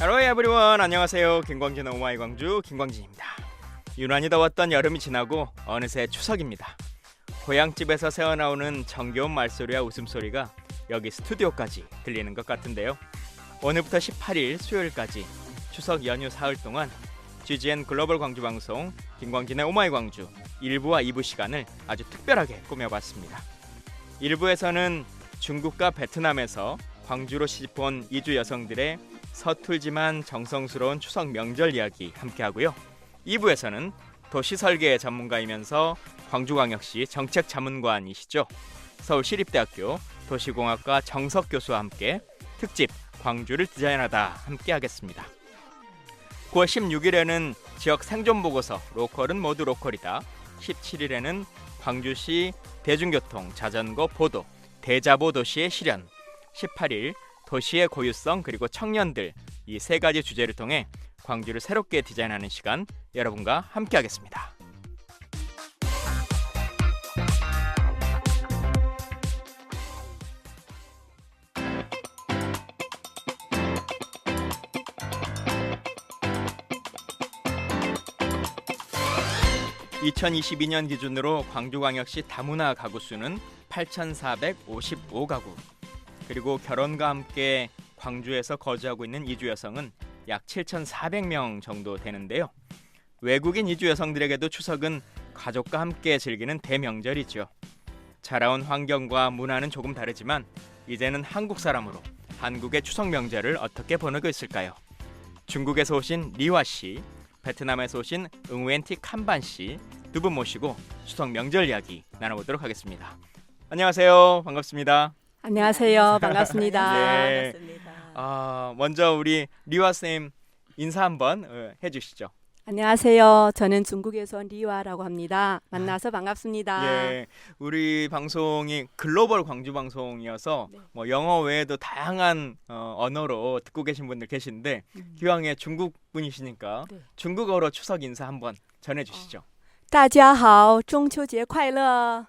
Hello everyone. 안녕하세요. 김광진의 오마이 광주 김광진입니다. 유난히 더웠던 여름이 지나고 어느새 추석입니다. 고향집에서 새어나오는 정겨운 말소리와 웃음소리가 여기 스튜디오까지 들리는 것 같은데요. 오늘부터 18일 수요일까지 추석 연휴 사흘 동안 GGN 글로벌 광주 방송 김광진의 오마이 광주 1부와 2부 시간을 아주 특별하게 꾸며봤습니다. 1부에서는 중국과 베트남에서 광주로 시집온 이주 여성들의 서툴지만 정성스러운 추석 명절 이야기 함께하고요. 2부에서는 도시설계 전문가이면서 광주광역시 정책자문관이시죠. 서울시립대학교 도시공학과 정석 교수와 함께 특집 광주를 디자인하다 함께하겠습니다. 9월 16일에는 지역 생존보고서 로컬은 모두 로컬이다. 17일에는 광주시 대중교통 자전거 보도 대자보 도시의 실현, 18일 도시의 고유성 그리고 청년들, 이 세 가지 주제를 통해 광주를 새롭게 디자인하는 시간 여러분과 함께하겠습니다. (2022년) 기준으로 광주광역시 다문화 가구 수는 8,455가구, 그리고 결혼과 함께 광주에서 거주하고 있는 이주 여성은 약 7,400명 정도 되는데요. 외국인 이주 여성들에게도 추석은 가족과 함께 즐기는 대명절이죠. 자라온 환경과 문화는 조금 다르지만 이제는 한국 사람으로 한국의 추석 명절을 어떻게 보내고 있을까요? 중국에서 오신 리화 씨, 베트남에서 오신 응웬티 칸반 씨 두 분 모시고 추석 명절 이야기 나눠보도록 하겠습니다. 안녕하세요. 반갑습니다. 안녕하세요. 반갑습니다. 네. 반갑습니다. 먼저 우리 리화 쌤 인사 한번 해주시죠. 안녕하세요. 저는 중국에서 온 리와라고 합니다. 만나서 반갑습니다. 예, 우리 방송이 글로벌 광주 방송이어서 네. 뭐 영어 외에도 다양한 언어로 듣고 계신 분들 계신데 기왕에 중국 분이시니까 네. 중국어로 추석 인사 한번 전해주시죠. 大家好,中秋节快乐.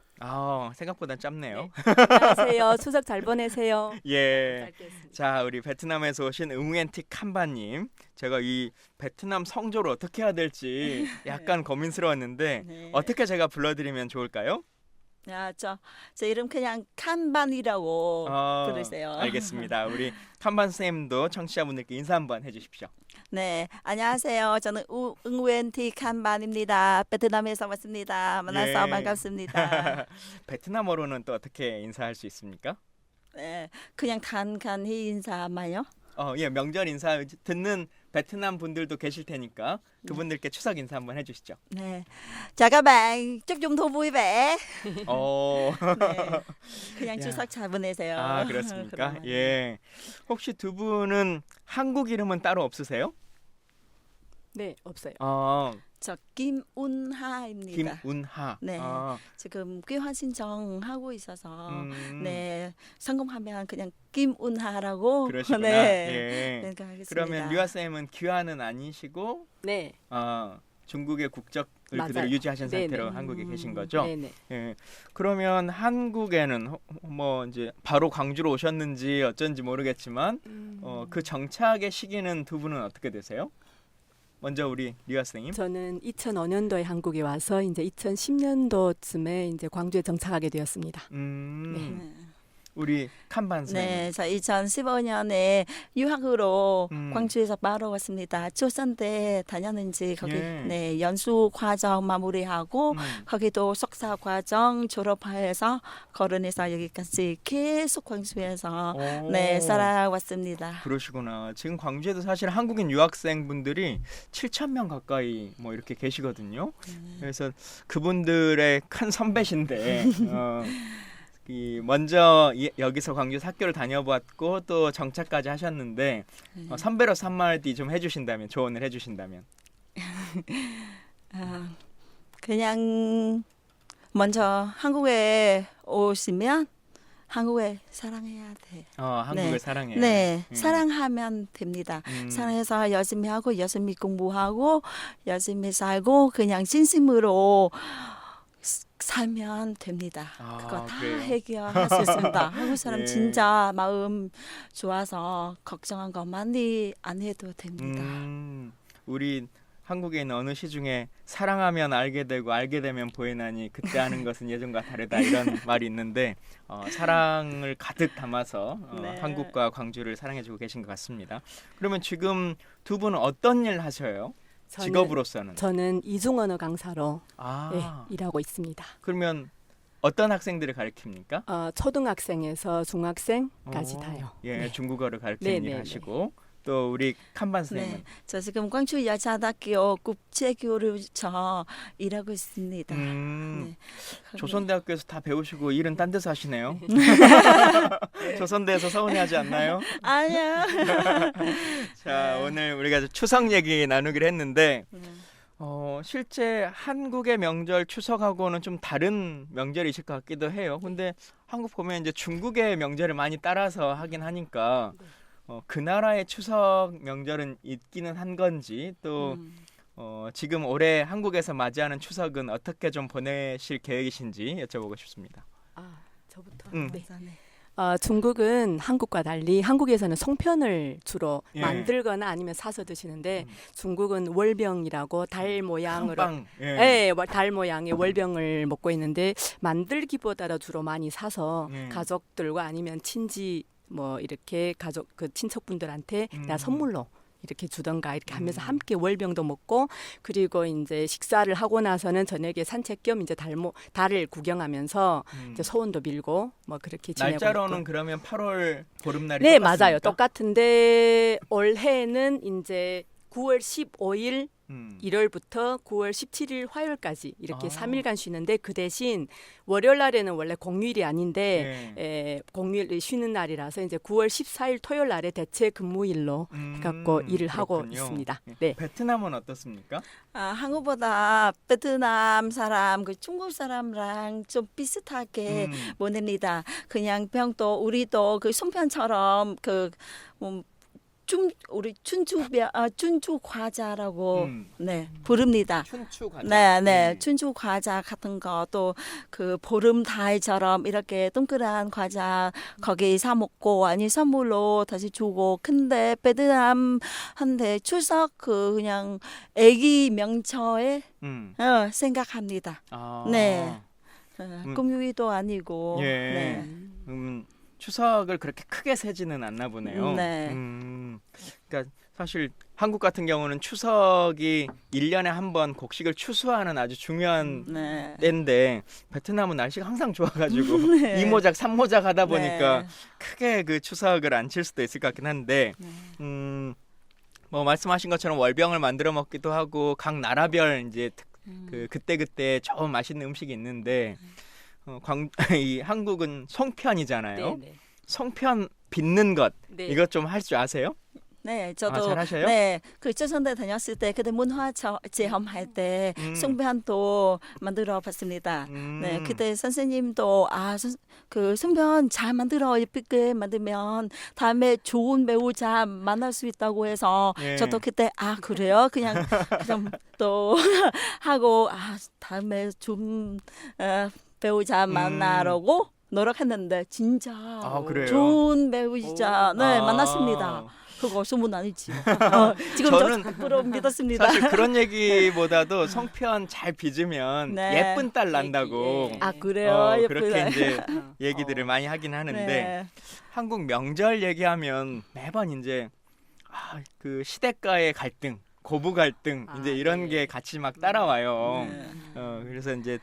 생각보다 짧네요. 안녕하세요. 추석 잘 보내세요. 예. 잘 됐습니다. 자, 우리 베트남에서 오신 응웬티 칸바님, 제가 이 베트남 성조를 어떻게 해야 될지 약간 고민스러웠는데 네. 어떻게 제가 불러드리면 좋을까요? 저 이름 그냥 칸반이라고 부르세요. 알겠습니다. 우리 칸반 쌤도 청취자분들께 인사 한번 해주십시오. 네, 안녕하세요. 저는 응웬티 칸반입니다. 베트남에서 왔습니다. 만나서 예. 반갑습니다. 베트남어로는 또 어떻게 인사할 수 있습니까? 네, 그냥 간간히 인사만요. 예, 명절 인사 듣는 베트남 분들도 계실 테니까 그분들께 추석 인사 한번 해주시죠. 네, chào các bạn, chúc trung thu vui vẻ. 네, 그냥 야. 추석 잘 보내세요. 그렇습니까? 그러면. 예. 혹시 두 분은 한국 이름은 따로 없으세요? 네, 없어요. 저 김운하입니다. 김운하. 네. 지금 귀환 신청하고 있어서 네, 성공하면 그냥 김운하라고 그러시구나. 네, 예. 생각하겠습니다. 그러면 리화 쌤은 귀환은 아니시고 네. 중국의 국적을 맞아요. 그대로 유지하신 상태로 네네. 한국에 계신 거죠? 네네. 예. 그러면 한국에는 뭐 이제 바로 광주로 오셨는지 어쩐지 모르겠지만 그 정착의 시기는 두 분은 어떻게 되세요? 먼저 우리 리화 쌤님. 저는 2005년도에 한국에 와서 이제 2010년도쯤에 이제 광주에 정착하게 되었습니다. 네. 우리 칸반 쌤. 네, 저 2015년에 유학으로 음. 광주에서 바로 왔습니다. 초선 때 다녔는지 거기 예. 네, 연수 과정 마무리하고 거기도 석사 과정 졸업해서 거론해서 여기까지 계속 광주에서 네, 살아왔습니다. 그러시구나. 지금 광주에도 사실 한국인 유학생분들이 7,000명 가까이 뭐 이렇게 계시거든요. 그래서 그분들의 큰 선배신데 먼저 여기서 광주에서 학교를 다녀봤고 또 정착까지 하셨는데 선배로서 한마디 좀 해주신다면, 조언을 해주신다면. 그냥 먼저 한국에 오시면 한국을 사랑해야 돼. 한국을 네. 사랑해요. 네, 사랑하면 됩니다. 사랑해서 열심히 하고 열심히 공부하고 열심히 살고 그냥 진심으로 살면 됩니다. 아, 그거 다 그래요? 해결할 수 있습니다. 한국 사람 예. 진짜 마음 좋아서 걱정한 거 많이 안 해도 됩니다. 우리 한국에 있는 어느 시 중에 사랑하면 알게 되고 알게 되면 보이나니 그때 하는 것은 예전과 다르다 이런 말이 있는데 사랑을 가득 담아서 네. 한국과 광주를 사랑해주고 계신 것 같습니다. 그러면 지금 두 분은 어떤 일 하셔요? 직업으로서는? 저는 이중언어 강사로 아, 일하고 있습니다. 그러면 어떤 학생들을 가르칩니까? 초등학생에서 중학생까지 다요. 예, 네. 중국어를 가르치는 네, 일 네, 하시고 또 우리 칸반 선생님은 네, 저 지금 광주 여자대학교 국제교류처 일하고 있습니다. 음, 네. 조선대학교에서 다 배우시고 일은 딴 데서 하시네요. 조선대에서 서운해하지 않나요? 아니야. 자, 오늘 우리가 추석 얘기 나누기로 했는데 실제 한국의 명절 추석하고는 좀 다른 명절이실 것 같기도 해요. 근데 한국 보면 이제 중국의 명절을 많이 따라서 하긴 하니까 그 나라의 추석 명절은 있기는 한 건지 또 지금 올해 한국에서 맞이하는 추석은 어떻게 좀 보내실 계획이신지 여쭤보고 싶습니다. 저부터. 네. 중국은 한국과 달리 한국에서는 송편을 주로 예. 만들거나 아니면 사서 드시는데 중국은 월병이라고 달 모양으로 빵. 달 모양의 월병을 먹고 있는데 만들기보다도 주로 많이 사서 가족들과 아니면 친지 뭐 이렇게 가족 그 친척분들한테 나 선물로 이렇게 주던가 이렇게 하면서 함께 월병도 먹고 그리고 이제 식사를 하고 나서는 저녁에 산책 겸 이제 달을 구경하면서 이제 소원도 빌고 뭐 그렇게 지내고 날짜로는 있고. 그러면 8월 보름날이 네, 똑같습니까? 맞아요. 똑같은데 올해는 이제 9월 15일 일요일부터 9월 17일 화요일까지 이렇게 3일간 쉬는데 그 대신 월요일 날에는 원래 공휴일이 아닌데 공휴일 쉬는 날이라서 이제 9월 14일 토요일 날에 대체 근무일로 갖고 일을 하고 그렇군요. 있습니다. 네. 베트남은 어떻습니까? 한국보다 베트남 사람, 그 중국 사람랑 좀 비슷하게 보냅니다. 그냥 병도 우리도 그 송편처럼 우리 춘추 과자라고 부릅니다. 춘추 과자. 네, 춘추 과자 같은 거 또 그 보름달처럼 이렇게 동그란 과자 거기 사 먹고 아니 선물로 다시 주고. 근데 베트남한테 추석 그냥 애기 명절에 생각합니다. 네. 공휴일도 아니고. 예. 네. 추석을 그렇게 크게 세지는 않나 보네요. 네. 그러니까 사실 한국 같은 경우는 추석이 1년에 한 번 곡식을 추수하는 아주 중요한 때인데 베트남은 날씨가 항상 좋아가지고 이모작 삼모작 하다 보니까 크게 그 추석을 안 칠 수도 있을 것 같긴 한데 뭐 말씀하신 것처럼 월병을 만들어 먹기도 하고 각 나라별 이제 그때 좋은 맛있는 음식이 있는데 이 한국은 송편이잖아요. 네. 송편 빚는 것 이것 좀 할 줄 아세요? 네, 저도 잘하셔요? 네, 그 조선대 다녔을 때 그때 문화 체험할 때 송편도 만들어 봤습니다. 네, 그때 선생님도 그 송편 잘 만들어 예쁘게 만들면 다음에 좋은 배우자 만날 수 있다고 해서 저도 그때 그래요? 그냥 또 하고 다음에 좀 배우자 만나려고 노력했는데 진짜 그래요? 좋은 배우자 만났습니다. 그거 소문 아니지. 지금 저는 100% 믿었습니다. 사실 그런 얘기보다도 송편 잘 빚으면 예쁜 딸 난다고. 그래요? 그렇게 이제 얘기들을 많이 하긴 하는데 한국 명절 얘기하면 매번 이제 그 시댁과의 갈등, 고부 갈등 이제 이런 게 같이 막 따라와요. 그래서 이제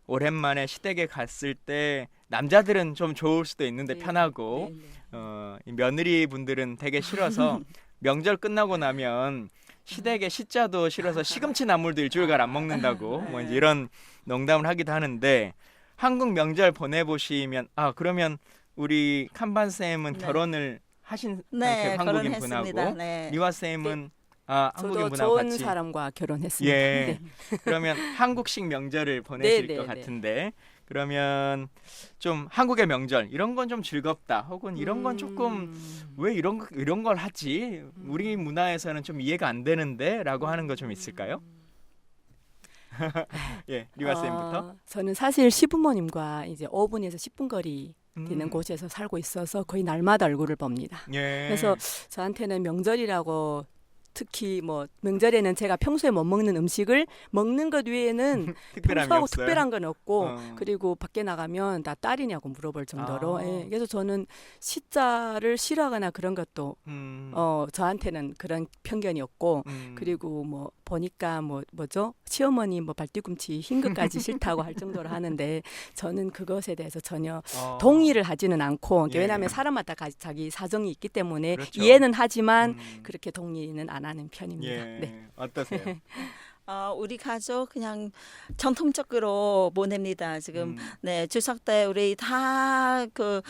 오랜만에 시댁에 갔을 때 남자들은 좀 좋을 수도 있는데 편하고 이 며느리 분들은 되게 싫어서 명절 끝나고 나면 시댁에 시자도 싫어서 시금치 나물도 일주일간 안 먹는다고 뭐 이제 이런 농담을 하기도 하는데 한국 명절 보내보시면 그러면 우리 칸반 쌤은 결혼을 하신 한국인 분하고 리와 쌤은 한국인 저도 분하고 좋은 같이 사람과 결혼했습니다. 그러면 한국식 명절을 보내실 것 같은데 그러면 좀 한국의 명절 이런 건 좀 즐겁다 혹은 이런 건 조금 왜 이런 걸 하지 우리 문화에서는 좀 이해가 안 되는데라고 하는 거 좀 있을까요? 예, 리와 쌤부터. 저는 사실 시부모님과 이제 5분에서 10분 거리 되는 곳에서 살고 있어서 거의 날마다 얼굴을 봅니다. 예. 그래서 저한테는 명절이라고 특히 뭐 명절에는 제가 평소에 못 먹는 음식을 먹는 것 외에는 특별함이 평소하고 없어요. 특별한 건 없고 어. 그리고 밖에 나가면 나 딸이냐고 물어볼 정도로 아. 예. 그래서 저는 시자를 싫어하거나 그런 것도 저한테는 그런 편견이 없고 그리고 뭐 보니까 뭐죠 시어머니 뭐 발뒤꿈치 흰 것까지 싫다고 할 정도로 하는데 저는 그것에 대해서 전혀 동의를 하지는 않고 예. 왜냐하면 사람마다 자기 사정이 있기 때문에 그렇죠. 이해는 하지만 그렇게 동의는 안 하는 편입니다. 예. 네. 어떠세요? 우리 가족 그냥 전통적으로 보냅니다. 지금 네 추석 때 우리 다 그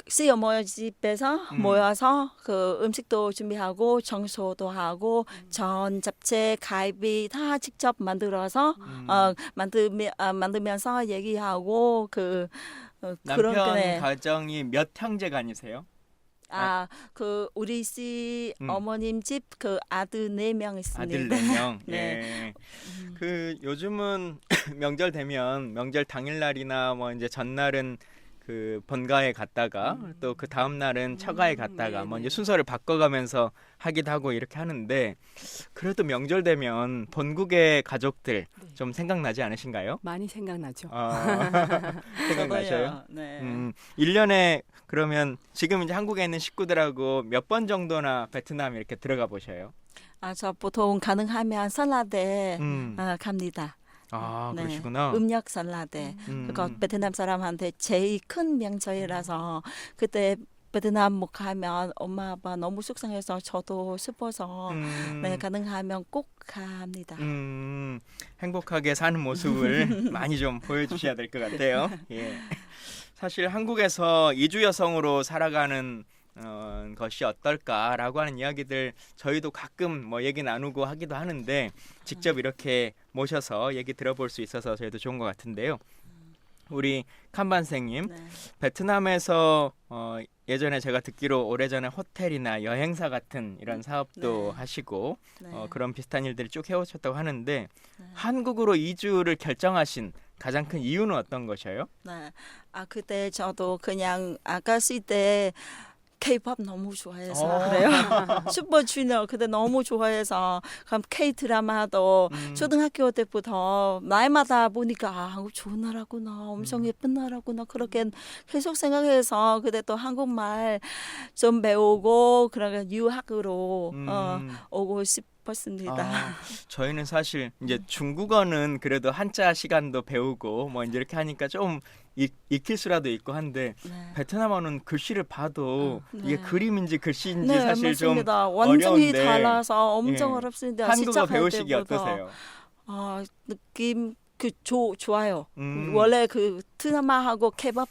시어머니 집에서 모여서 그 음식도 준비하고 청소도 하고 전 잡채 갈비 다 직접 만들어서 만들면서 얘기하고 그런 남편 거네. 가정이 몇 형제간이세요? 그 우리 씨 어머님 집 그 아들 4명 있습니다. 아들 4명. 네. 예. 그 요즘은 명절 되면 명절 당일날이나 뭐 이제 전날은 그 본가에 갔다가 또 그 다음 날은 처가에 갔다가 뭐 이제 순서를 바꿔가면서 하기도 하고 이렇게 하는데 그래도 명절 되면 본국의 가족들 좀 생각나지 않으신가요? 많이 생각나죠. 생각나셔요? 저도요. 네. 1년에 그러면 지금 이제 한국에 있는 식구들하고 몇 번 정도나 베트남 이렇게 들어가 보셔요? 저 보통 가능하면 설날에 갑니다. 네. 그러시구나. 음력 설날에. 그거 베트남 사람한테 제일 큰 명절이라서 그때 베트남 못 가면 엄마 아빠 너무 속상해서 저도 슬퍼서 네, 가능하면 꼭 갑니다. 행복하게 사는 모습을 많이 좀 보여주셔야 될 것 같아요. 예. 사실 한국에서 이주 여성으로 살아가는 것이 어떨까라고 하는 이야기들 저희도 가끔 뭐 얘기 나누고 하기도 하는데 직접 이렇게 모셔서 얘기 들어볼 수 있어서 저희도 좋은 것 같은데요. 우리 칸반생님, 네. 베트남에서 예전에 제가 듣기로 오래전에 호텔이나 여행사 같은 이런 사업도 하시고 네. 그런 비슷한 일들을 쭉 해오셨다고 하는데 한국으로 이주를 결정하신 가장 큰 이유는 어떤 것이에요? 네. 그때 저도 그냥 아가씨 때 K-pop 너무 좋아해서 그래요. 슈퍼주니어 그때 너무 좋아해서 그럼 K 드라마도 초등학교 때부터 날마다 보니까 한국 좋은 나라구나, 엄청 예쁜 나라구나 그렇게 계속 생각해서 그때 또 한국말 좀 배우고 그러니까 유학으로 오고 싶었습니다. 저희는 사실 이제 중국어는 그래도 한자 시간도 배우고 뭐 이제 이렇게 하니까 좀 익힐 수라도 있고 한데 네. 베트남어는 글씨를 봐도 이게 네. 그림인지 글씨인지 네, 사실 맞습니다. 좀 완전히 어려운데 달라서 엄청 예. 어렵습니다. 한국어 시작할 배우시기 때부터. 어떠세요? 느낌 좋아요. 음. 원래 그 드라마하고 케밥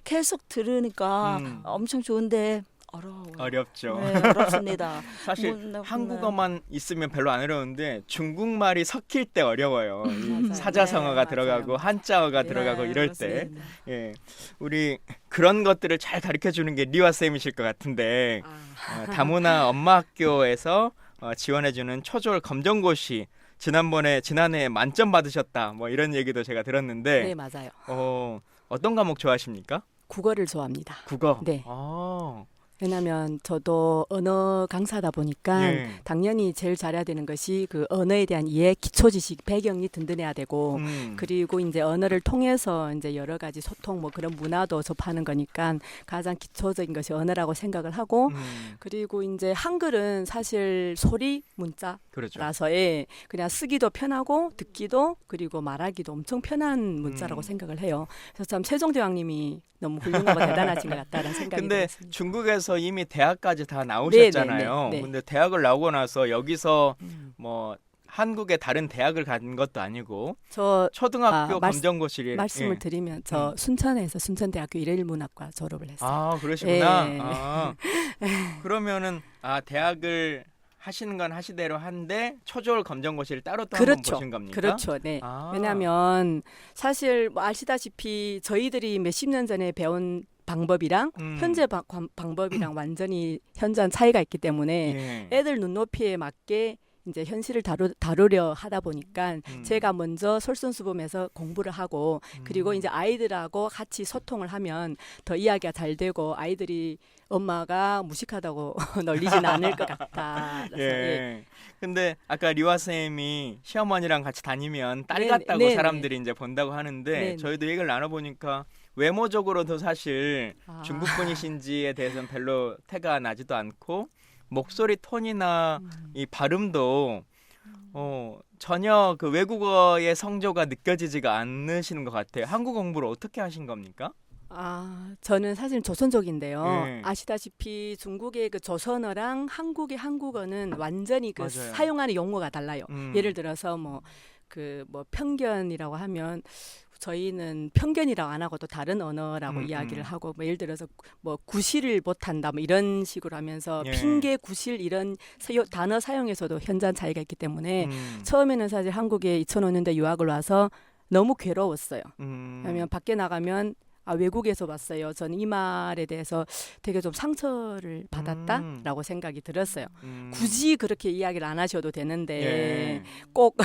계속 들으니까 엄청 좋은데 어려워요. 어렵죠. 네, 어렵습니다. 사실 한국어만 있으면 별로 안 어려운데 중국말이 섞일 때 어려워요. 이 맞아요. 사자성어가 네, 들어가고 맞아요. 한자어가 네, 들어가고 이럴 때 맞습니다. 예. 우리 그런 것들을 잘 가르쳐 주는 게 리와 쌤이실 것 같은데 다문화 엄마학교에서 지원해 주는 초졸 검정고시 지난해 만점 받으셨다. 뭐 이런 얘기도 제가 들었는데 네, 맞아요. 어떤 과목 좋아하십니까? 국어를 좋아합니다. 국어. 네. 왜냐하면 저도 언어 강사다 보니까 예. 당연히 제일 잘해야 되는 것이 그 언어에 대한 이해, 기초 지식, 배경이 든든해야 되고 그리고 이제 언어를 통해서 이제 여러 가지 소통 뭐 그런 문화도 접하는 거니까 가장 기초적인 것이 언어라고 생각을 하고 그리고 이제 한글은 사실 소리 문자라서 그렇죠. 예, 그냥 쓰기도 편하고 듣기도 그리고 말하기도 엄청 편한 문자라고 생각을 해요. 그래서 참 세종대왕님이 너무 훌륭하고 대단하신 것 같다라는 생각이 근데 들었습니다. 중국에서 이미 대학까지 다 나오셨잖아요. 네. 근데 대학을 나오고 나서 여기서 뭐 한국의 다른 대학을 간 것도 아니고 저 초등학교 검정고시를 말씀을 드리면 저 순천에서 순천대학교 일일문학과 졸업을 했어요. 그러시구나. 예. 그러면은 대학을 하시는 건 하시대로 한데 초졸 검정고시를 따로 또 그렇죠. 한번 보신 겁니까? 그렇죠. 네. 왜냐하면 사실 뭐 아시다시피 저희들이 몇십 년 전에 배운 방법이랑 현재 방법이랑 완전히 현저한 차이가 있기 때문에 예. 애들 눈높이에 맞게 이제 현실을 다루려 하다 보니까 음. 제가 먼저 솔선수범해서 공부를 하고 그리고 이제 아이들하고 같이 소통을 하면 더 이야기가 잘 되고 아이들이 엄마가 무식하다고 널리진 않을 것 같다. 그래서 예. 근데 아까 리와 쌤이 시어머니랑 같이 다니면 딸 네네. 같다고 네네. 사람들이 이제 본다고 하는데 네네. 저희도 얘기를 나눠보니까 외모적으로도 사실 아. 중국 분이신지에 대해서는 별로 태가 나지도 않고 목소리 톤이나 이 발음도 전혀 그 외국어의 성조가 느껴지지가 않으시는 것 같아요. 한국어 공부를 어떻게 하신 겁니까? 저는 사실 조선족인데요. 예. 아시다시피 중국의 그 조선어랑 한국의 한국어는 완전히 그 맞아요. 사용하는 용어가 달라요. 음. 예를 들어서 뭐 편견이라고 하면 저희는 편견이라고 안 하고 또 다른 언어라고 이야기를 하고 뭐 예를 들어서 뭐 구실을 못한다 뭐 이런 식으로 하면서 예. 핑계 구실 이런 단어 사용에서도 현저한 차이가 있기 때문에 음. 처음에는 사실 한국에 2005년대 유학을 와서 너무 괴로웠어요. 음. 왜냐하면 밖에 나가면 외국에서 왔어요. 저는 이 말에 대해서 되게 좀 상처를 받았다라고 생각이 들었어요. 굳이 그렇게 이야기를 안 하셔도 되는데 예. 꼭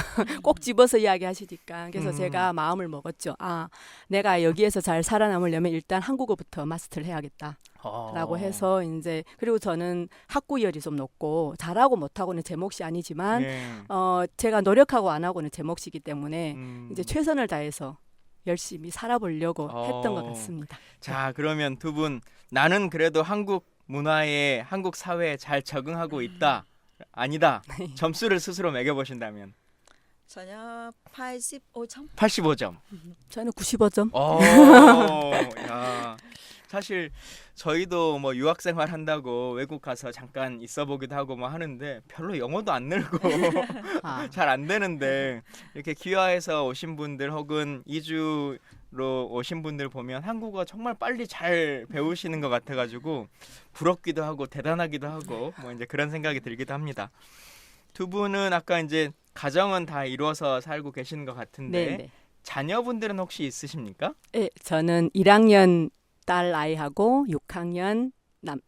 집어서 이야기하시니까 그래서 제가 마음을 먹었죠. 내가 여기에서 잘 살아남으려면 일단 한국어부터 마스터를 해야겠다라고 해서 이제 그리고 저는 학구열이 좀 높고 잘하고 못하고는 제 몫이 아니지만 예. 제가 노력하고 안 하고는 제 몫이기 때문에 이제 음. 최선을 다해서 열심히 살아보려고 했던 것 같습니다. 자, 그러면 두 분 나는 그래도 한국 문화에 한국 사회에 잘 적응하고 있다. 아니다. 점수를 스스로 매겨 보신다면 전혀 85점. 85점. 저는 95점. 야. 사실 저희도 뭐 유학 생활 한다고 외국 가서 잠깐 있어 보기도 하고 뭐 하는데 별로 영어도 안 늘고 잘 안 되는데 이렇게 귀화해서 오신 분들 혹은 이주로 오신 분들 보면 한국어 정말 빨리 잘 배우시는 것 같아가지고 부럽기도 하고 대단하기도 하고 뭐 이제 그런 생각이 들기도 합니다. 두 분은 아까 이제 가정은 다 이루어서 살고 계시는 것 같은데 네. 자녀분들은 혹시 있으십니까? 네, 저는 1학년 딸 아이하고 6학년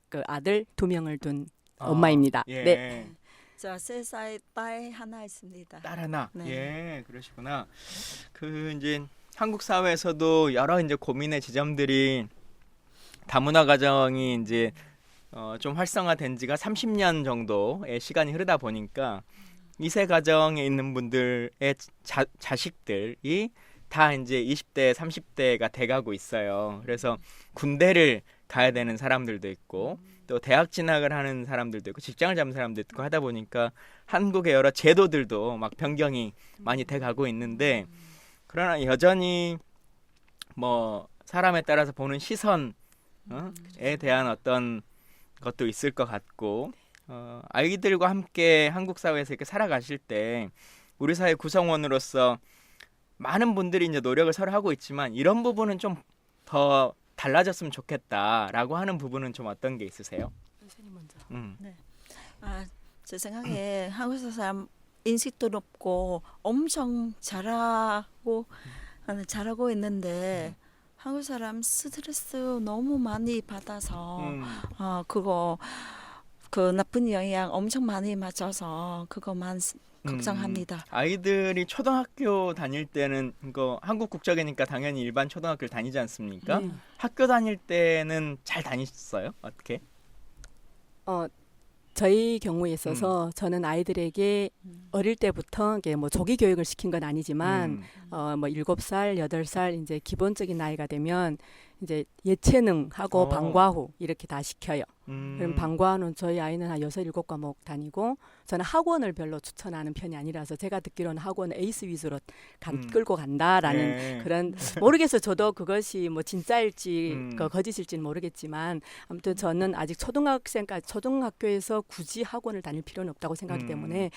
그 아들 2명을 둔 엄마입니다. 예. 네. 저 3살 딸 하나 있습니다. 딸 하나. 네. 예, 그러시구나. 그 이제 한국 사회에서도 여러 이제 고민의 지점들이 다문화 가정이 이제 좀 활성화된 지가 30년 정도의 시간이 흐르다 보니까 2세 가정에 있는 분들의 자식들이 다 이제 20대, 30대가 돼가고 있어요. 그래서 군대를 가야 되는 사람들도 있고 또 대학 진학을 하는 사람들도 있고 직장을 잡는 사람도 있고 하다 보니까 한국의 여러 제도들도 막 변경이 많이 돼가고 있는데 그러나 여전히 뭐 사람에 따라서 보는 시선에 대한 어떤 것도 있을 것 같고 아이들과 함께 한국 사회에서 이렇게 살아가실 때 우리 사회 구성원으로서 많은 분들이 이제 노력을 서로 하고 있지만 이런 부분은 좀 더 달라졌으면 좋겠다라고 하는 부분은 좀 어떤 게 있으세요? 선생님 먼저. 제 생각에 한국 사람 인식도 높고 엄청 잘하고 있는데 한국 사람 스트레스 너무 많이 받아서 그거 그 나쁜 영향 엄청 많이 맞아서 그거만 걱정합니다. 아이들이 초등학교 다닐 때는 이거 한국 국적이니까 당연히 일반 초등학교를 다니지 않습니까? 네. 학교 다닐 때는 잘 다니셨어요? 어떻게? 저희 경우에 있어서 저는 아이들에게 어릴 때부터 이게 뭐 조기 교육을 시킨 건 아니지만 뭐 7살, 8살 이제 기본적인 나이가 되면 이제 예체능하고 방과후 이렇게 다 시켜요. 그럼 방과후는 저희 아이는 한 6, 7과목 다니고 저는 학원을 별로 추천하는 편이 아니라서 제가 듣기로는 학원 에이스 위주로 끌고 간다라는 그런 모르겠어요. 저도 그것이 뭐 진짜일지 거짓일지는 모르겠지만 아무튼 저는 아직 초등학교에서 굳이 학원을 다닐 필요는 없다고 생각하기 때문에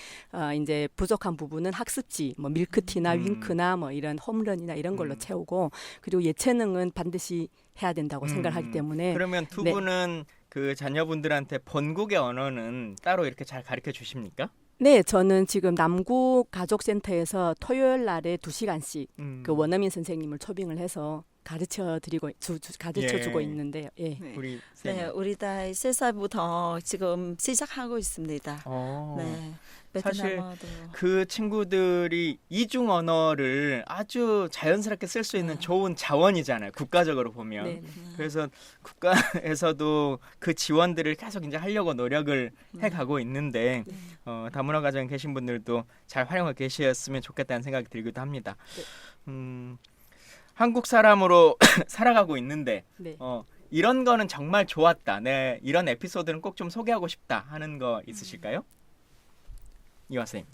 이제 부족한 부분은 학습지 뭐 밀크티나 윙크나 뭐 이런 홈런이나 이런 걸로 채우고 그리고 예체능은 반드시 해야 된다고 생각하기 때문에 그러면 두 분은 그 자녀분들한테 본국의 언어는 따로 이렇게 잘 가르쳐 주십니까? 네, 저는 지금 남구 가족센터에서 토요일 날에 2시간씩 그 원어민 선생님을 초빙을 해서 가르쳐 주고 있는데요. 예. 우리 네, 우리 딸 3살부터 지금 시작하고 있습니다. 네. 사실 베트남어도. 그 친구들이 이중 언어를 아주 자연스럽게 쓸 수 있는 좋은 자원이잖아요. 국가적으로 보면. 네, 네. 그래서 국가에서도 그 지원들을 계속 이제 하려고 노력을 해가고 있는데 다문화 가정에 계신 분들도 잘 활용하고 계셨으면 좋겠다는 생각이 들기도 합니다. 한국 사람으로 살아가고 있는데 네. 이런 거는 정말 좋았다. 네, 이런 에피소드는 꼭 좀 소개하고 싶다 하는 거 있으실까요? 이화 선생님.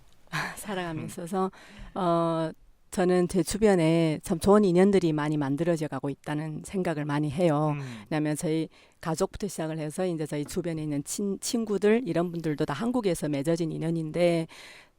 살아가면서 저는 제 주변에 참 좋은 인연들이 많이 만들어져 가고 있다는 생각을 많이 해요. 왜냐하면 저희 가족부터 시작을 해서 이제 저희 주변에 있는 친구들 이런 분들도 다 한국에서 맺어진 인연인데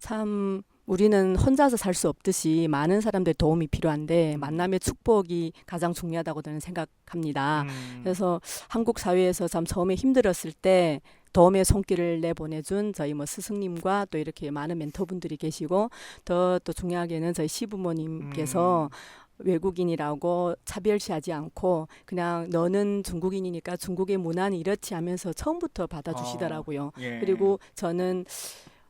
참 우리는 혼자서 살 수 없듯이 많은 사람들의 도움이 필요한데 만남의 축복이 가장 중요하다고 저는 생각합니다. 그래서 한국 사회에서 참 처음에 힘들었을 때 도움의 손길을 내보내준 저희 뭐 스승님과 또 이렇게 많은 멘토분들이 계시고 또 중요하게는 저희 시부모님께서 외국인이라고 차별시하지 않고 그냥 너는 중국인이니까 중국의 문화는 이렇지 하면서 처음부터 받아주시더라고요. 예. 그리고 저는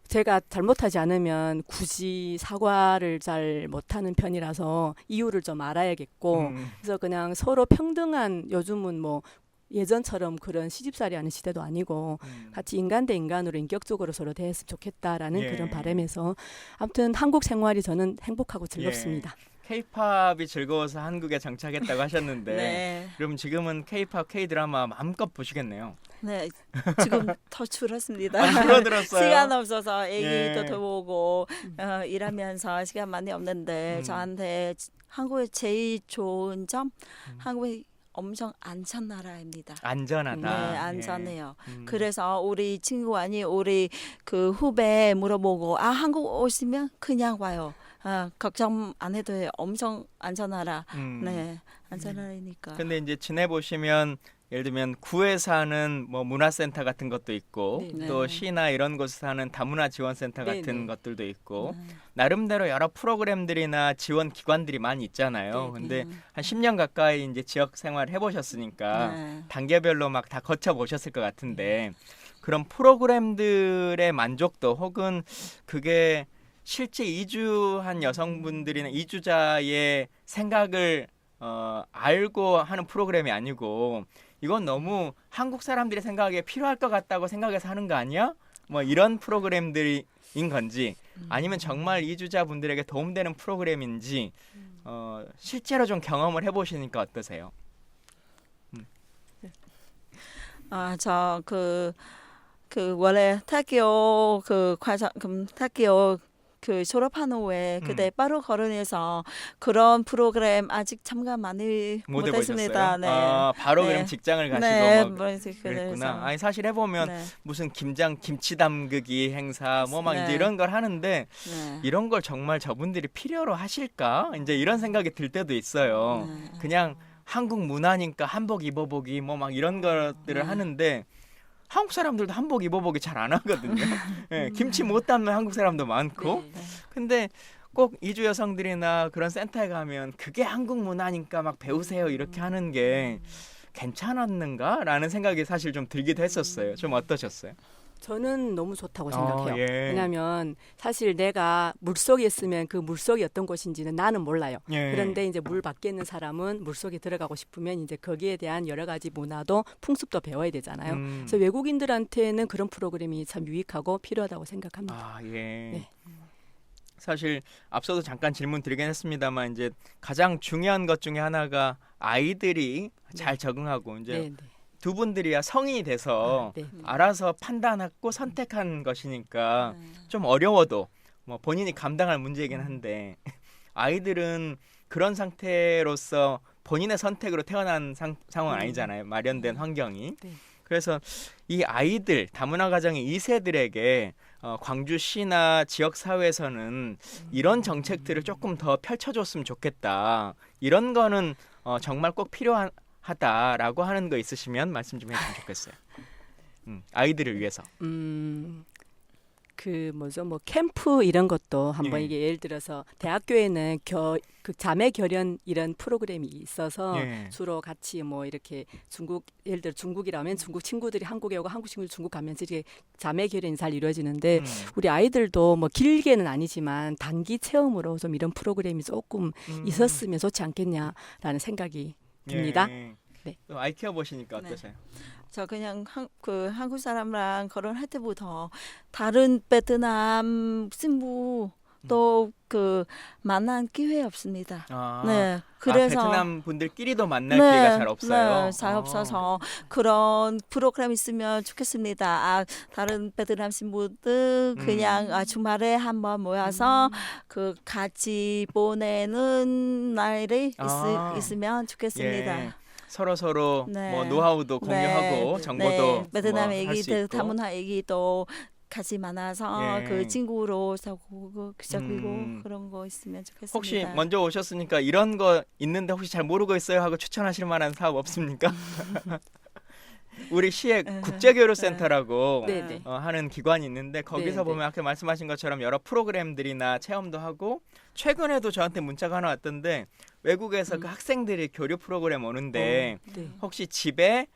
제가 잘못하지 않으면 굳이 사과를 잘 못하는 편이라서 이유를 좀 알아야겠고 그래서 그냥 서로 평등한 요즘은 뭐 예전처럼 그런 시집살이 하는 시대도 아니고 같이 인간 대 인간으로 인격적으로 서로 대했으면 좋겠다라는 예. 그런 바람에서 아무튼 한국 생활이 저는 행복하고 즐겁습니다. K-팝이 즐거워서 한국에 정착했다고 하셨는데 네. 그럼 지금은 K-팝, K-드라마 마음껏 보시겠네요. 네, 지금 더 줄었습니다. 줄어들었어요? 시간 없어서 애기도 예. 더 보고 일하면서 시간 많이 없는데 저한테 한국의 제일 좋은 점 한국이 엄청 안전 나라입니다. 안전하다. 네, 안전해요. 예. 그래서 우리 친구 아니 우리 그 후배 물어보고 한국 오시면 그냥 와요. 걱정 안 해도 해요. 엄청 안전하라. 네, 안전하니까. 근데 이제 지내보시면 예를 들면 구에서 하는 뭐 문화센터 같은 것도 있고 네. 또 네. 시나 이런 곳에서 하는 다문화 지원센터 네, 같은 네. 것들도 있고 나름대로 여러 프로그램들이나 지원 기관들이 많이 있잖아요. 네, 근데 한 10년 가까이 이제 지역 생활 해보셨으니까 네. 단계별로 막 다 거쳐 보셨을 것 같은데 그런 프로그램들의 만족도 혹은 그게 실제 이주한 여성분들이나 이주자의 생각을 알고 하는 프로그램이 아니고 이건 너무 한국 사람들이 생각하기에 필요할 것 같다고 생각해서 하는 거 아니야? 뭐 이런 프로그램들인 건지 아니면 정말 이주자분들에게 도움되는 프로그램인지 실제로 좀 경험을 해보시니까 어떠세요? 저 원래 대학교 과정 대학교 졸업한 후에 그때 바로 결혼해서 그런 프로그램 아직 참가 많이 못 못했습니다. 해보셨어요? 바로 네. 그럼 직장을 가시고 네, 뭐 그래서 그랬구나. 아니 사실 해보면 네. 무슨 김치 담그기 행사 뭐 막 네. 이제 이런 걸 하는데 네. 이런 걸 정말 저분들이 필요로 하실까? 이제 이런 생각이 들 때도 있어요. 네. 그냥 한국 문화니까 한복 입어보기 뭐 막 이런 것들을 하는데 한국 사람들도 한복 입어보기 잘 안 하거든요. 예, 김치 못 담는 한국 사람도 많고. 네. 근데 꼭 이주 여성들이나 그런 센터에 가면 그게 한국 문화니까 막 배우세요 이렇게 하는 게 괜찮았는가라는 생각이 사실 좀 들기도 했었어요. 좀 어떠셨어요? 저는 너무 좋다고 생각해요. 예. 왜냐하면 사실 내가 물속에 있으면 그 물속이 어떤 곳인지는 나는 몰라요. 예. 그런데 이제 물 밖에 있는 사람은 물속에 들어가고 싶으면 이제 거기에 대한 여러 가지 문화도 풍습도 배워야 되잖아요. 그래서 외국인들한테는 그런 프로그램이 참 유익하고 필요하다고 생각합니다. 아, 예. 네. 사실 앞서도 잠깐 질문 드리긴 했습니다만 이제 가장 중요한 것 중에 하나가 아이들이 잘 적응하고 이제 네, 네. 두 분들이야 성인이 돼서 네. 알아서 판단하고 선택한 것이니까 좀 어려워도 뭐 본인이 감당할 문제이긴 한데 아이들은 그런 상태로서 본인의 선택으로 태어난 상황은 아니잖아요. 마련된 환경이. 네. 그래서 이 아이들 다문화 가정의 2세들에게 광주시나 지역 사회에서는 이런 정책들을 조금 더 펼쳐줬으면 좋겠다. 이런 거는 정말 꼭 필요하다라고 하는 거 있으시면 말씀 좀 해주시면 좋겠어요. 아이들을 위해서. 그 뭐죠, 뭐 캠프 이런 것도 한번 예. 이게 예를 들어서 대학교에는 그 자매 결연 이런 프로그램이 있어서 예. 주로 같이 뭐 이렇게 중국 예를 들어 중국이라면 중국 친구들이 한국에 오고 한국 친구들이 중국 가면서 이렇게 자매 결연이 잘 이루어지는데 우리 아이들도 뭐 길게는 아니지만 단기 체험으로 좀 이런 프로그램이 조금 있었으면 좋지 않겠냐라는 생각이 듭니다. 예. 네. 또 아이 키워 보시니까 네. 어떠세요? 저 그냥 한국 사람랑 결혼할 때부터 다른 베트남 신부 또 그 만난 기회 없습니다. 아, 네, 그래서 베트남 분들끼리도 만날 기회가 잘 없어요. 네, 잘 없어서 그런 프로그램 있으면 좋겠습니다. 다른 베트남 신부들 그냥 주말에 한번 모여서 그 같이 보내는 날이 있으면 좋겠습니다. 예. 서로 네. 뭐 노하우도 공유하고 네. 정보도 네. 베트남 뭐 할수 애기들, 있고. 다문화 애기도 같이 만나서 예. 그 친구로 사고 그리고 음. 그런 거 있으면 좋겠습니다. 혹시 먼저 오셨으니까 이런 거 있는데 혹시 잘 모르고 있어요 하고 추천하실 만한 사업 없습니까? 우리 시에 국제교류센터라고 네네. 하는 기관이 있는데 거기서 네네. 보면 아까 말씀하신 것처럼 여러 프로그램들이나 체험도 하고 최근에도 저한테 문자가 하나 왔던데 외국에서 그 학생들이 교류 프로그램 오는데 네. 혹시 집에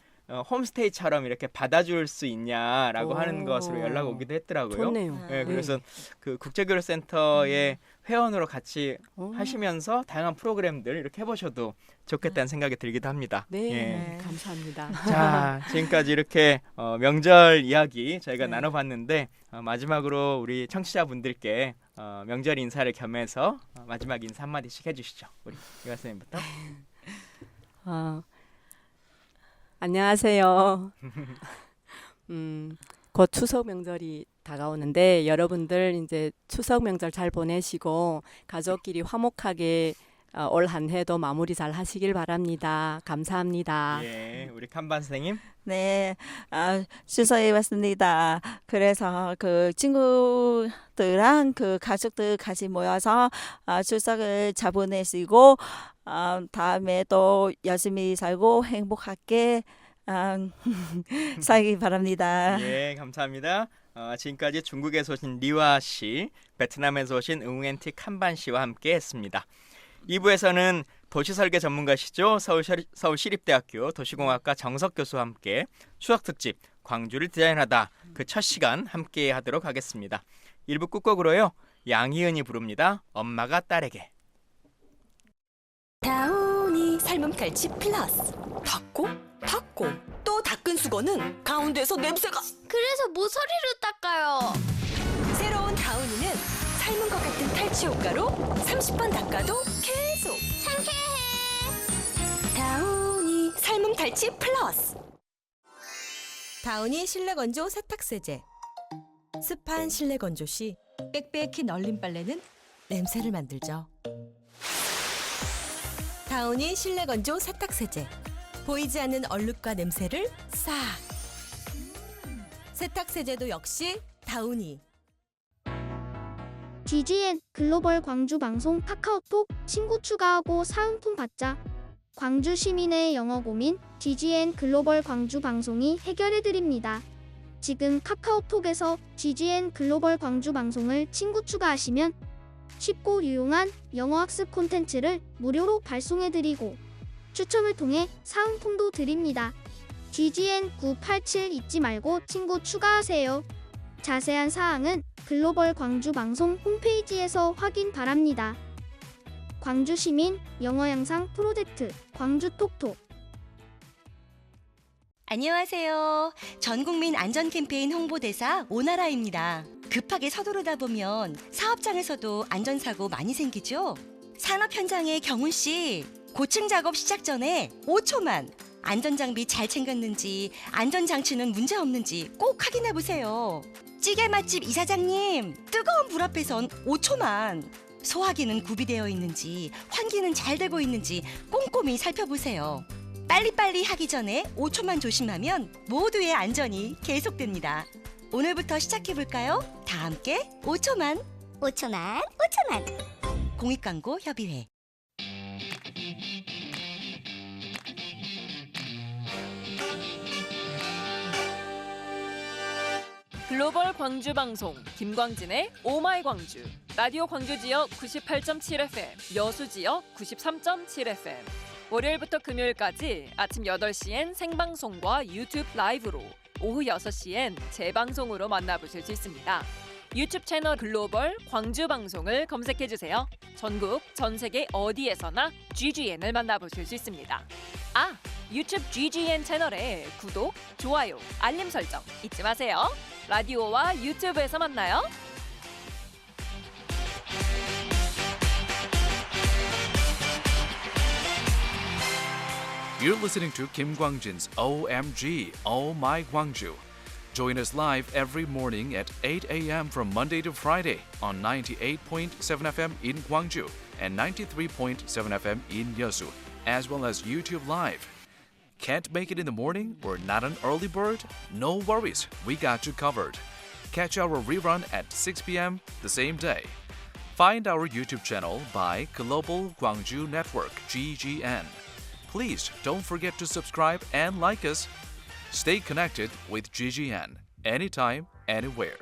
홈스테이처럼 이렇게 받아줄 수 있냐라고 오. 하는 것으로 연락 오기도 했더라고요. 좋네요. 네, 네. 그래서 그 국제교류센터의 회원으로 같이 오. 하시면서 다양한 프로그램들 이렇게 해보셔도 좋겠다는 생각이 들기도 합니다. 네, 예. 감사합니다. 자, 지금까지 이렇게 명절 이야기 저희가 네. 나눠봤는데 마지막으로 우리 청취자분들께 명절 인사를 겸해서 마지막 인사 한마디씩 해주시죠. 우리 이화 선생님부터. 안녕하세요. 곧 추석 명절이 다가오는데 여러분들 이제 추석 명절 잘 보내시고 가족끼리 화목하게 올 한 해도 마무리 잘 하시길 바랍니다. 감사합니다. 예, 우리 칸반 선생님. 네, 추석에 왔습니다. 그래서 그 친구들랑 그 가족들 같이 모여서 추석을 잘 보내시고 다음에 또 열심히 살고 행복하게 살기 바랍니다. 예, 감사합니다. 지금까지 중국에서 오신 리와 씨, 베트남에서 오신 응우엔티 칸반 씨와 함께했습니다. 2부에서는 도시설계 전문가시죠. 서울시립대학교 도시공학과 정석 교수와 함께 추석특집 광주를 디자인하다 그 첫 시간 함께 하도록 하겠습니다. 1부 끝곡으로요. 양희은이 부릅니다. 엄마가 딸에게. 다운이 삶은 탈취 플러스. 닦고 또 닦은 수건은 가운데서 냄새가. 그래서 모서리로 닦아요. 새로운 다운이는 삶은 것 같은 탈취 효과로 30번 닦아도 계속 상쾌해. 다운이 삶은 탈취 플러스. 다운이 실내 건조 세탁세제. 습한 실내 건조 시 빽빽히 널린 빨래는 냄새를 만들죠. 다운이 실내 건조 세탁세제. 보이지 않는 얼룩과 냄새를 싹. 세탁세제도 역시 다운이. GGN 글로벌 광주 방송 카카오톡 친구 추가하고 사은품 받자. 광주 시민의 영어 고민 GGN 글로벌 광주 방송이 해결해드립니다. 지금 카카오톡에서 GGN 글로벌 광주 방송을 친구 추가하시면 쉽고 유용한 영어 학습 콘텐츠를 무료로 발송해드리고 추첨을 통해 사은품도 드립니다. GGN 987 잊지 말고 친구 추가하세요. 자세한 사항은 글로벌 광주 방송 홈페이지에서 확인 바랍니다. 광주 시민 영어 양상 프로젝트 광주 톡톡. 안녕하세요. 전국민 안전 캠페인 홍보대사 오나라입니다. 급하게 서두르다 보면 사업장에서도 안전사고 많이 생기죠? 산업 현장의 경훈씨, 고층 작업 시작 전에 5초만 안전장비 잘 챙겼는지, 안전장치는 문제 없는지 꼭 확인해 보세요. 찌개 맛집 이사장님, 뜨거운 불 앞에선 5초만. 소화기는 구비되어 있는지, 환기는 잘 되고 있는지 꼼꼼히 살펴보세요. 빨리빨리 하기 전에 5초만 조심하면 모두의 안전이 계속됩니다. 오늘부터 시작해볼까요? 다 함께 5초만. 5초만. 공익광고협의회. 글로벌 광주 방송 김광진의 오마이 광주. 라디오 광주 지역 98.7 FM, 여수 지역 93.7 FM. 월요일부터 금요일까지 아침 8시엔 생방송과 유튜브 라이브로, 오후 6시엔 재방송으로 만나보실 수 있습니다. 유튜브 채널 글로벌 광주 방송을 검색해 주세요. 전국 전 세계 어디에서나 GGN을 만나보실 수 있습니다. 아, 유튜브 GGN 채널에 구독, 좋아요, 알림 설정 잊지 마세요. 라디오와 유튜브에서 만나요. You're listening to Kim Gwang-jin's OMG, Oh My Gwangju. Join us live every morning at 8 a.m. from Monday to Friday on 98.7 FM in Gwangju and 93.7 FM in Yeosu, as well as YouTube Live. Can't make it in the morning or not an early bird? No worries, we got you covered. Catch our rerun at 6 p.m. the same day. Find our YouTube channel by Global Gwangju Network, GGN. Please don't forget to subscribe and like us. Stay connected with GGN anytime, anywhere.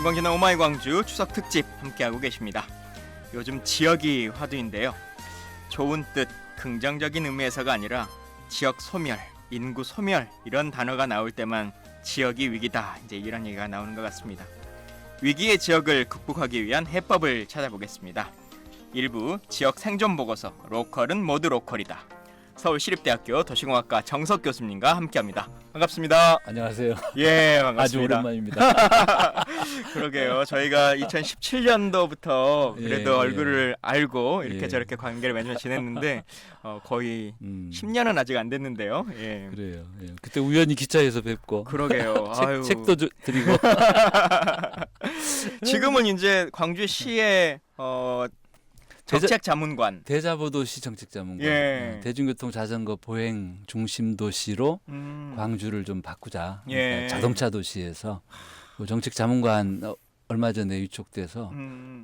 김광진의 오마이 광주 추석 특집 함께하고 계십니다. 요즘 지역이 화두인데요. 좋은 뜻, 긍정적인 의미에서가 아니라 지역 소멸, 인구 소멸 이런 단어가 나올 때만 지역이 위기다, 이제 이런 얘기가 나오는 것 같습니다. 위기의 지역을 극복하기 위한 해법을 찾아보겠습니다. 일부 지역 생존 보고서, 로컬은 모두 로컬이다. 서울시립대학교 도시공학과 정석 교수님과 함께합니다. 반갑습니다. 안녕하세요. 예, 반갑습니다. 아주 오랜만입니다. 그러게요. 저희가 2017년도부터 그래도 예, 얼굴을 알고 이렇게 예. 저렇게 관계를 맺으며 지냈는데 거의 10년은 아직 안 됐는데요. 예. 그래요. 예. 그때 우연히 기차에서 뵙고. 그러게요. 아유. 책도 드리고. 지금은 이제 광주시의 정책자문관, 대자보도시 정책자문관, 예. 대중교통 자전거 보행 중심 도시로 광주를 좀 바꾸자. 그러니까 자동차 도시에서 그 정책자문관 얼마 전에 위촉돼서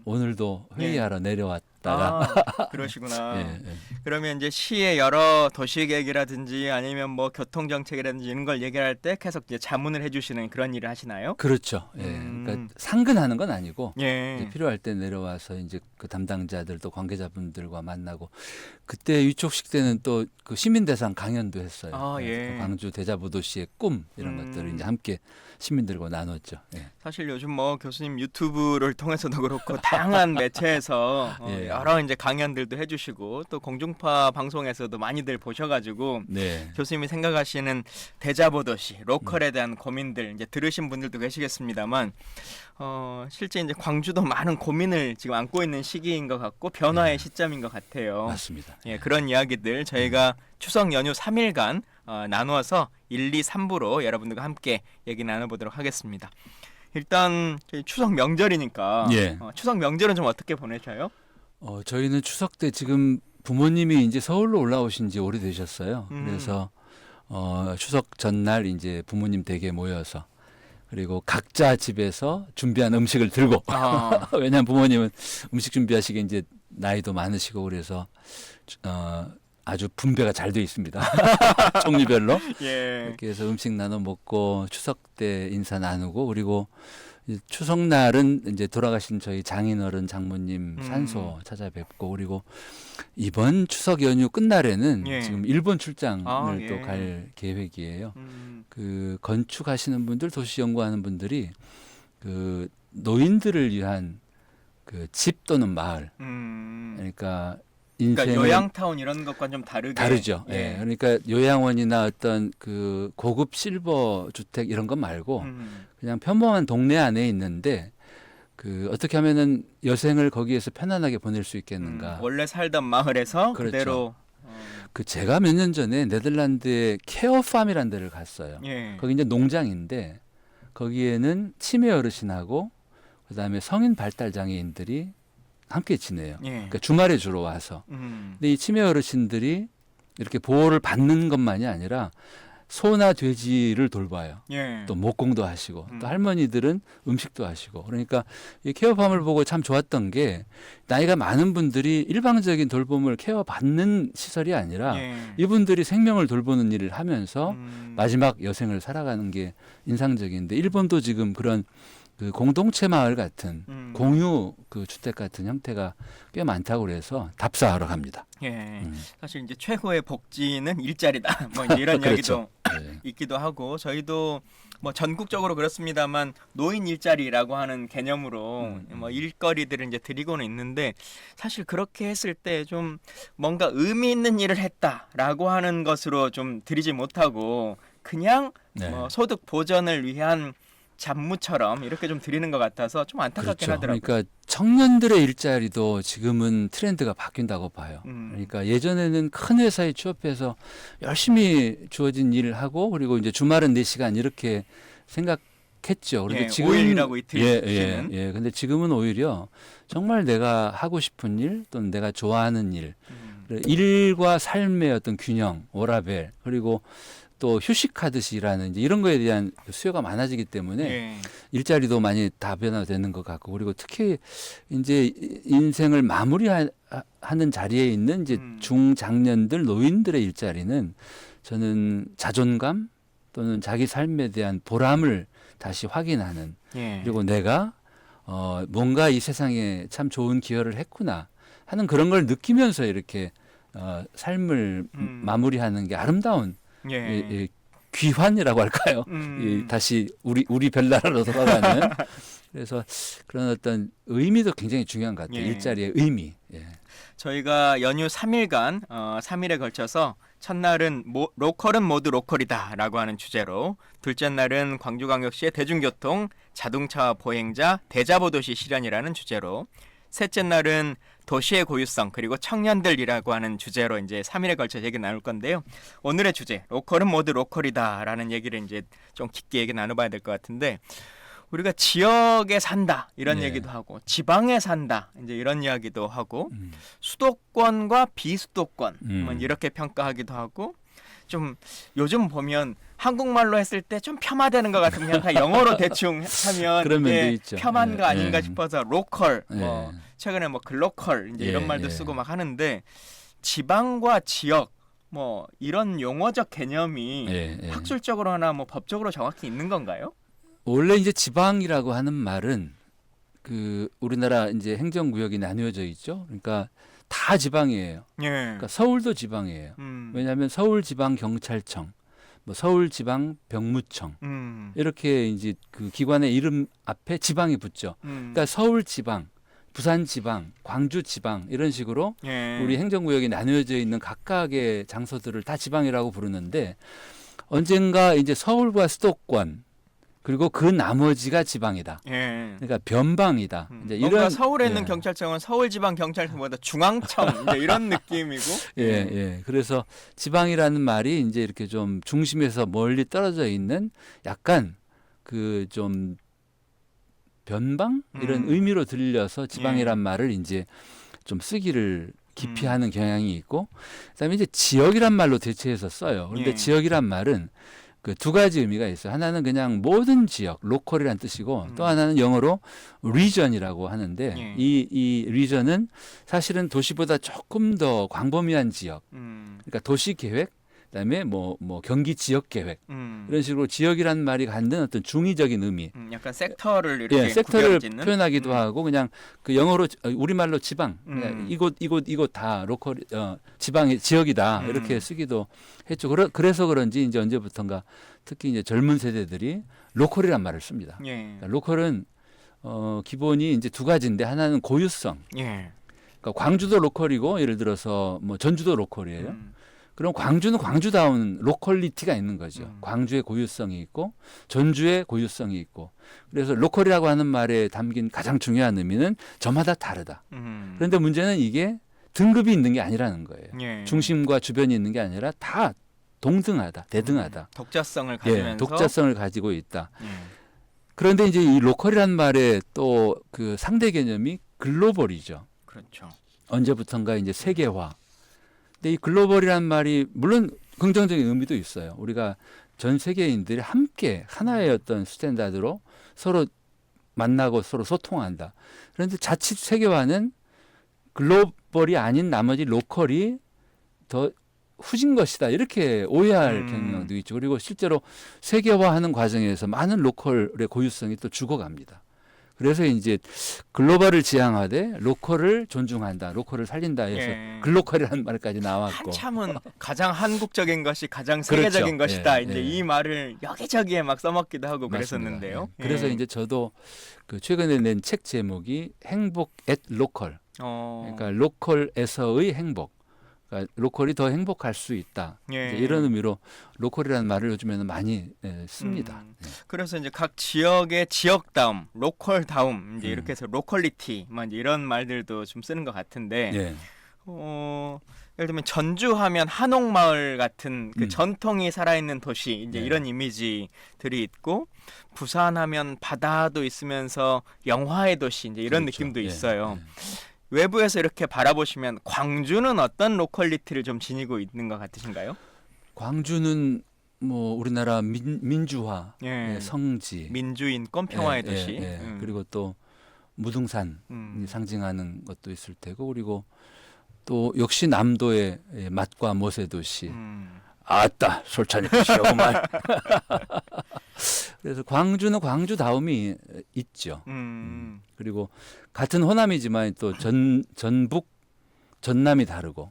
오늘도 회의하러 내려왔다가. 그러시구나. 예. 그러면 이제 시의 여러 도시계획이라든지 아니면 뭐 교통정책이라든지 이런 걸 얘기할 때 계속 이제 자문을 해주시는 그런 일을 하시나요? 그렇죠. 예. 그러니까 상근하는 건 아니고 예. 이제 필요할 때 내려와서 이제 그 담당자들 또 관계자분들과 만나고, 그때 위촉식 때는 또 그 시민대상 강연도 했어요. 예. 그 광주 대자보도시의 꿈 이런 것들을 이제 함께 시민들과 나눴죠. 예. 사실 요즘 뭐 교수님 유튜브를 통해서도 그렇고 다양한 매체에서 예. 여러 이제 강연들도 해주시고 또 공중파 방송에서도 많이들 보셔가지고 네. 교수님이 생각하시는 대자보도시 로컬에 대한 고민들 이제 들으신 분들도 계시겠습니다만 실제 이제 광주도 많은 고민을 지금 안고 있는 시기인 것 같고 변화의 시점인 것 같아요. 맞습니다. 예, 그런 이야기들 저희가 추석 연휴 3일간 나누어서 1, 2, 3부로 여러분들과 함께 얘기 나눠보도록 하겠습니다. 일단 저희 추석 명절이니까 예. 추석 명절은 좀 어떻게 보내셔요? 저희는 추석 때 지금 부모님이 이제 서울로 올라오신 지 오래되셨어요. 그래서 추석 전날 이제 부모님 댁에 모여서, 그리고 각자 집에서 준비한 음식을 들고 왜냐하면 부모님은 음식 준비하시기에 이제 나이도 많으시고 그래서 아주 분배가 잘 돼 있습니다. 종류별로. 예. 이렇게 해서 음식 나눠 먹고 추석 때 인사 나누고, 그리고 추석날은 이제 돌아가신 저희 장인어른 장모님 산소 찾아뵙고, 그리고 이번 추석 연휴 끝날에는 예. 지금 일본 출장을 예. 또 갈 계획이에요. 그 건축하시는 분들, 도시 연구하는 분들이 그 노인들을 위한 그 집 또는 마을, 그러니까 인생을 요양타운 이런 것과 좀 다르죠. 예. 그러니까 요양원이나 어떤 그 고급 실버 주택 이런 것 말고 그냥 평범한 동네 안에 있는데 그 어떻게 하면은 여생을 거기에서 편안하게 보낼 수 있겠는가. 원래 살던 마을에서 그렇죠. 그대로 그 제가 몇 년 전에 네덜란드의 케어팜이라는 데를 갔어요. 예. 거기 이제 농장인데 거기에는 치매 어르신하고 그다음에 성인 발달 장애인들이 함께 지내요. 예. 그러니까 주말에 주로 와서. 음. 근데 이 치매 어르신들이 이렇게 보호를 받는 것만이 아니라 소나 돼지를 돌봐요. 예. 또 목공도 하시고 음. 또 할머니들은 음식도 하시고 그러니까 이 케어팜을 보고 참 좋았던 게 나이가 많은 분들이 일방적인 돌봄을 케어받는 시설이 아니라 예. 이분들이 생명을 돌보는 일을 하면서 음. 마지막 여생을 살아가는 게 인상적인데 일본도 지금 그런 그 공동체 마을 같은 음. 공유 그 주택 같은 형태가 꽤 많다고 그래서 답사하러 갑니다. 예. 음. 사실 이제 최고의 복지는 일자리다. 뭐 이제 이런 그렇죠. 이야기도 네. 있기도 하고 저희도 뭐 전국적으로 그렇습니다만 노인 일자리라고 하는 개념으로 뭐 일거리들을 이제 드리고는 있는데 사실 그렇게 했을 때 좀 뭔가 의미 있는 일을 했다라고 하는 것으로 좀 드리지 못하고 그냥 네. 뭐 소득 보전을 위한 잡무처럼 이렇게 좀 드리는 것 같아서 좀 안타깝긴 그렇죠. 하더라고요. 그러니까 청년들의 일자리도 지금은 트렌드가 바뀐다고 봐요. 그러니까 예전에는 큰 회사에 취업해서 열심히 주어진 일을 하고 그리고 이제 주말은 4시간 이렇게 생각했죠. 그런데 예, 지금 5일 일하고 이틀 쉬는. 예. 근데 지금은 오히려 정말 내가 하고 싶은 일 또는 내가 좋아하는 일, 일과 삶의 어떤 균형, 워라밸 그리고 또 휴식하듯이 일하는 이제 이런 거에 대한 수요가 많아지기 때문에 예. 일자리도 많이 다변화되는 것 같고 그리고 특히 이제 인생을 마무리하는 자리에 있는 이제 중장년들 노인들의 일자리는 저는 자존감 또는 자기 삶에 대한 보람을 다시 확인하는 예. 그리고 내가 뭔가 이 세상에 참 좋은 기여를 했구나 하는 그런 걸 느끼면서 이렇게 삶을 마무리하는 게 아름다운 예. 귀환이라고 할까요? 다시 우리 별나라로 돌아가는. 그래서 그런 어떤 의미도 굉장히 중요한 것 같아요. 예. 일자리의 의미. 예. 저희가 연휴 3일간 3일에 걸쳐서 첫날은 로컬은 모두 로컬이다라고 하는 주제로 둘째 날은 광주광역시의 대중교통, 자동차 보행자, 대자보 도시 실현이라는 주제로 셋째 날은 도시의 고유성 그리고 청년들이라고 하는 주제로 이제 3일에 걸쳐 얘기 나눌 건데요. 오늘의 주제 로컬은 모두 로컬이다라는 얘기를 이제 좀 깊게 얘기 나눠봐야 될 것 같은데 우리가 지역에 산다 이런 네. 얘기도 하고 지방에 산다 이제 이런 이야기도 하고 수도권과 비수도권 뭐 이렇게 평가하기도 하고 좀 요즘 보면 한국말로 했을 때 좀 폄하되는 것 같으면 그냥 다 영어로 대충 하면 그런 면도 이게 있죠. 폄하한 거 예, 아닌가 예. 싶어서 로컬 뭐 예. 최근에 뭐 글로컬 이제 이런 예, 말도 예. 쓰고 막 하는데 지방과 지역 뭐 이런 용어적 개념이 예. 학술적으로 하나 뭐 법적으로 정확히 있는 건가요? 원래 이제 지방이라고 하는 말은 그 우리나라 이제 행정구역이 나뉘어져 있죠. 그러니까 다 지방이에요. 예. 그러니까 서울도 지방이에요. 음. 왜냐하면 서울지방경찰청, 뭐 서울지방병무청 이렇게 이제 그 기관의 이름 앞에 지방이 붙죠. 그러니까 서울지방, 부산지방, 광주지방 이런 식으로 예. 우리 행정구역이 나뉘어져 있는 각각의 장소들을 다 지방이라고 부르는데 언젠가 이제 서울과 수도권 그리고 그 나머지가 지방이다. 예. 그러니까 변방이다. 이제 뭔가 이런 서울에 있는 예. 경찰청은 서울지방경찰청보다 중앙청 이제 이런 느낌이고. 예. 그래서 지방이라는 말이 이제 이렇게 좀 중심에서 멀리 떨어져 있는 약간 그 좀 변방 이런 의미로 들려서 지방이란 말을 이제 좀 쓰기를 기피하는 경향이 있고 그다음에 이제 지역이란 말로 대체해서 써요. 그런데 예. 지역이란 말은 그 두 가지 의미가 있어요. 하나는 그냥 모든 지역, 로컬이란 뜻이고 또 하나는 영어로 region이라고 하는데 예. 이 region은 사실은 도시보다 조금 더 광범위한 지역. 그러니까 도시 계획, 그다음에 뭐 경기 지역 계획 이런 식으로 지역이라는 말이 갖는 어떤 중의적인 의미. 약간 섹터를 이렇게 섹터를 구별짓는? 표현하기도 하고 그냥 그 영어로 우리말로 지방, 그냥 이곳 다 로컬 지방의 지역이다 이렇게 쓰기도 했죠. 그래서 그런지 이제 언제부턴가 특히 이제 젊은 세대들이 로컬이란 말을 씁니다. 예. 그러니까 로컬은 기본이 이제 두 가지인데 하나는 고유성. 예. 그러니까 광주도 로컬이고 예를 들어서 뭐 전주도 로컬이에요. 그럼 광주는 광주다운 로컬리티가 있는 거죠. 광주의 고유성이 있고 전주의 고유성이 있고 그래서 로컬이라고 하는 말에 담긴 가장 중요한 의미는 저마다 다르다. 그런데 문제는 이게 등급이 있는 게 아니라는 거예요. 예. 중심과 주변이 있는 게 아니라 다 동등하다, 대등하다. 독자성을 예, 가지면서 독자성을 가지고 있다. 예. 그런데 이제 이 로컬이라는 말의 또 그 상대 개념이 글로벌이죠. 그렇죠. 언제부턴가 이제 세계화. 근데 이 글로벌이라는 말이 물론 긍정적인 의미도 있어요. 우리가 전 세계인들이 함께 하나의 어떤 스탠다드로 서로 만나고 서로 소통한다. 그런데 자칫 세계화는 글로벌이 아닌 나머지 로컬이 더 후진 것이다. 이렇게 오해할 경향도 있죠. 그리고 실제로 세계화하는 과정에서 많은 로컬의 고유성이 또 죽어갑니다. 그래서 이제 글로벌을 지향하되 로컬을 존중한다. 로컬을 살린다 해서 예. 글로컬이라는 말까지 나왔고. 한참은 가장 한국적인 것이 가장 그렇죠. 세계적인 것이다. 예, 이제 예. 이 말을 여기저기에 막 써먹기도 하고 맞습니다. 그랬었는데요. 예. 그래서 예. 이제 저도 그 최근에 낸 책 제목이 행복 앳 로컬. 어. 그러니까 로컬에서의 행복. 그러니까 로컬이 더 행복할 수 있다. 예. 이제 이런 의미로 로컬이라는 말을 요즘에는 많이 씁니다. 그래서 이제 각 지역의 지역다움, 로컬다움 이제 이렇게 해서 로컬리티 뭐 이제 이런 말들도 좀 쓰는 것 같은데 예. 예를 들면 전주하면 한옥마을 같은 그 음. 전통이 살아있는 도시 이제 네. 이런 이미지들이 있고 부산하면 바다도 있으면서 영화의 도시 이제 이런 그렇죠. 느낌도 예, 있어요. 예. 외부에서 이렇게 바라보시면 광주는 어떤 로컬리티를 좀 지니고 있는 것 같으신가요? 광주는 뭐 우리나라 민주화, 예. 성지, 민주인권 평화의 예, 도시. 예, 예. 그리고 또 무등산 음. 상징하는 것도 있을 테고 그리고 또 역시 남도의 맛과 멋의 도시. 아따 솔찬이 도시오구만. 그래서 광주는 광주다움이 있죠. 그리고 같은 호남이지만 또 전북, 전남이 다르고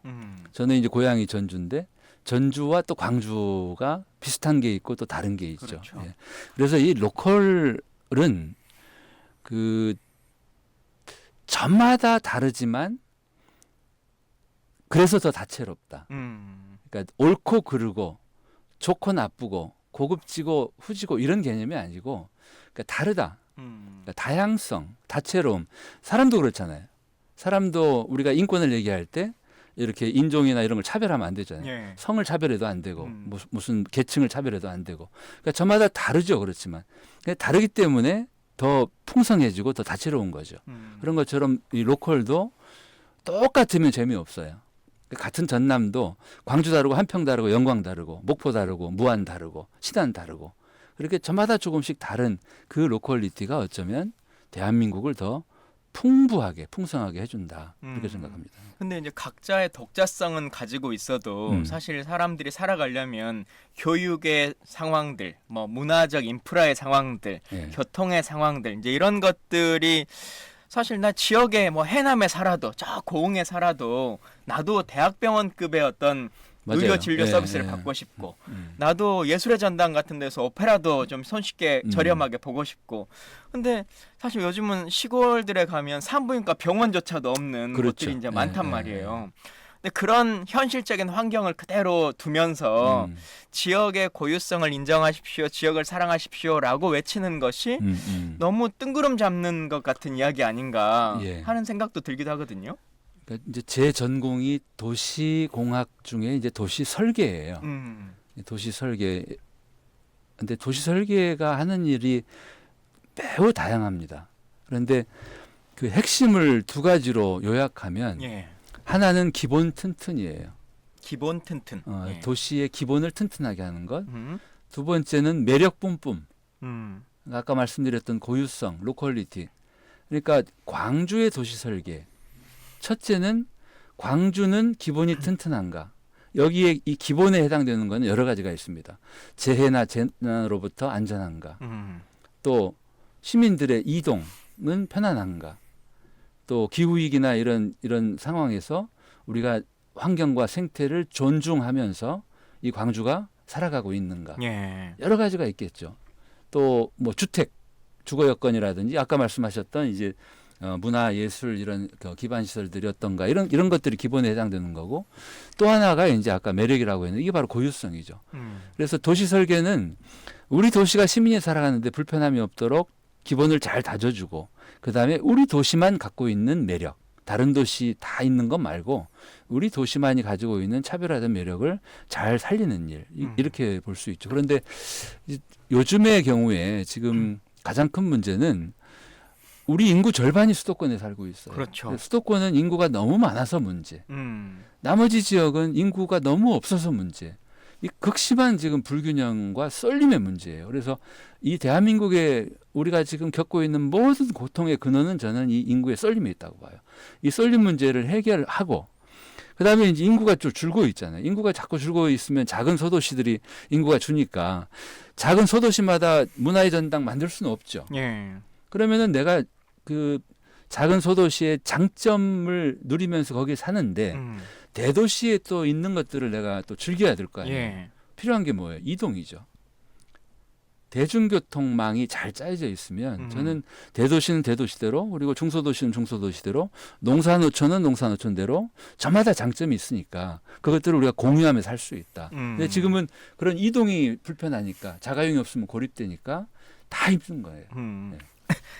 저는 이제 고향이 전주인데 전주와 또 광주가 비슷한 게 있고 또 다른 게 있죠. 그렇죠. 예. 그래서 이 로컬은 그 저마다 다르지만 그래서 더 다채롭다. 그러니까 옳고 그르고 좋고 나쁘고 고급지고 후지고 이런 개념이 아니고 그러니까 다르다. 그러니까 다양성, 다채로움. 사람도 그렇잖아요. 사람도 우리가 인권을 얘기할 때 이렇게 인종이나 이런 걸 차별하면 안 되잖아요. 예. 성을 차별해도 안 되고 무슨 계층을 차별해도 안 되고. 그러니까 저마다 다르죠. 그렇지만 다르기 때문에 더 풍성해지고 더 다채로운 거죠. 그런 것처럼 이 로컬도 똑같으면 재미없어요. 같은 전남도 광주 다르고 한평 다르고 영광 다르고 목포 다르고 무안 다르고 신안 다르고 그렇게 저마다 조금씩 다른 그 로컬리티가 어쩌면 대한민국을 더 풍부하게 풍성하게 해준다 그렇게 생각합니다. 근데 이제 각자의 독자성은 가지고 있어도 사실 사람들이 살아가려면 교육의 상황들, 뭐 문화적 인프라의 상황들, 예. 교통의 상황들 이제 이런 것들이 사실 나 지역에 뭐 해남에 살아도 저 고흥에 살아도 나도 대학병원급의 어떤 맞아요. 의료 진료 예, 서비스를 예. 받고 싶고 나도 예술의 전당 같은 데서 오페라도 좀 손쉽게 저렴하게 보고 싶고 근데 사실 요즘은 시골들에 가면 산부인과 병원조차도 없는 그렇죠. 곳들이 이제 예, 많단 예, 말이에요. 근데 그런 현실적인 환경을 그대로 두면서 지역의 고유성을 인정하십시오, 지역을 사랑하십시오라고 외치는 것이 너무 뜬구름 잡는 것 같은 이야기 아닌가 예. 하는 생각도 들기도 하거든요. 그러니까 이제 제 전공이 도시공학 중에 이제 도시 설계예요. 도시 설계. 근데 도시 설계가 하는 일이 매우 다양합니다. 그런데 그 핵심을 두 가지로 요약하면 예. 하나는 기본 튼튼이에요. 기본 튼튼. 예. 도시의 기본을 튼튼하게 하는 것. 두 번째는 매력 뿜뿜. 아까 말씀드렸던 고유성, 로컬리티. 그러니까 광주의 도시 설계. 첫째는 광주는 기본이 튼튼한가. 여기에 이 기본에 해당되는 것은 여러 가지가 있습니다. 재해나 재난으로부터 안전한가. 또 시민들의 이동은 편안한가. 또 기후위기나 이런 상황에서 우리가 환경과 생태를 존중하면서 이 광주가 살아가고 있는가. 예. 여러 가지가 있겠죠. 또 뭐 주택, 주거 여건이라든지 아까 말씀하셨던 이제 문화 예술 이런 기반 시설들이 어떤가 이런 것들이 기본에 해당되는 거고 또 하나가 이제 아까 매력이라고 했는데 이게 바로 고유성이죠. 그래서 도시 설계는 우리 도시가 시민이 살아가는데 불편함이 없도록 기본을 잘 다져주고 그다음에 우리 도시만 갖고 있는 매력 다른 도시 다 있는 것 말고 우리 도시만이 가지고 있는 차별화된 매력을 잘 살리는 일 이렇게 볼 수 있죠. 그런데 요즘의 경우에 지금 가장 큰 문제는 우리 인구 절반이 수도권에 살고 있어요. 그렇죠. 수도권은 인구가 너무 많아서 문제. 나머지 지역은 인구가 너무 없어서 문제. 이 극심한 지금 불균형과 쏠림의 문제예요. 그래서 이 대한민국에 우리가 지금 겪고 있는 모든 고통의 근원은 저는 이 인구의 쏠림에 있다고 봐요. 이 쏠림 문제를 해결하고 그다음에 이제 인구가 좀 줄고 있잖아요. 인구가 자꾸 줄고 있으면 작은 소도시들이 인구가 주니까 작은 소도시마다 문화의 전당 만들 수는 없죠. 예. 그러면은 내가 그 작은 소도시의 장점을 누리면서 거기에 사는데 대도시에 또 있는 것들을 내가 또 즐겨야 될 거 아니에요. 예. 필요한 게 뭐예요? 이동이죠. 대중교통망이 잘 짜여져 있으면 저는 대도시는 대도시대로 그리고 중소도시는 중소도시대로 농사노촌은 농사노촌대로 저마다 장점이 있으니까 그것들을 우리가 공유하며 살 수 있다. 근데 지금은 그런 이동이 불편하니까 자가용이 없으면 고립되니까 다 힘든 거예요. 네.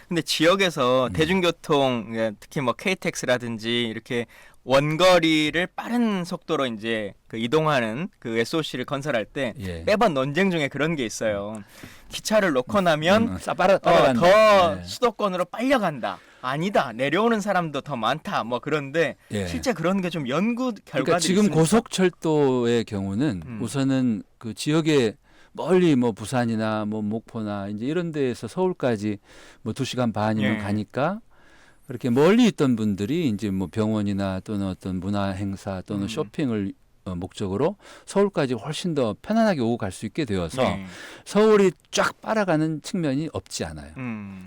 근데 지역에서 대중교통 특히 뭐 KTX라든지 이렇게 원거리를 빠른 속도로 이제 그 이동하는 그 SOC를 건설할 때 예. 매번 논쟁 중에 그런 게 있어요. 기차를 놓고 나면 따라간다. 수도권으로 빨려간다. 아니다. 내려오는 사람도 더 많다. 뭐 그런데 예. 실제 그런 게 좀 연구 결과들이 그러니까 지금 있습니까? 고속철도의 경우는 우선은 그 지역에 멀리 뭐 부산이나 뭐 목포나 이제 이런 데에서 서울까지 뭐 2시간 반이면 예. 가니까 그렇게 멀리 있던 분들이 이제 뭐 병원이나 또는 어떤 문화 행사 또는 쇼핑을 목적으로 서울까지 훨씬 더 편안하게 오고 갈 수 있게 되어서 네. 서울이 쫙 빨아가는 측면이 없지 않아요.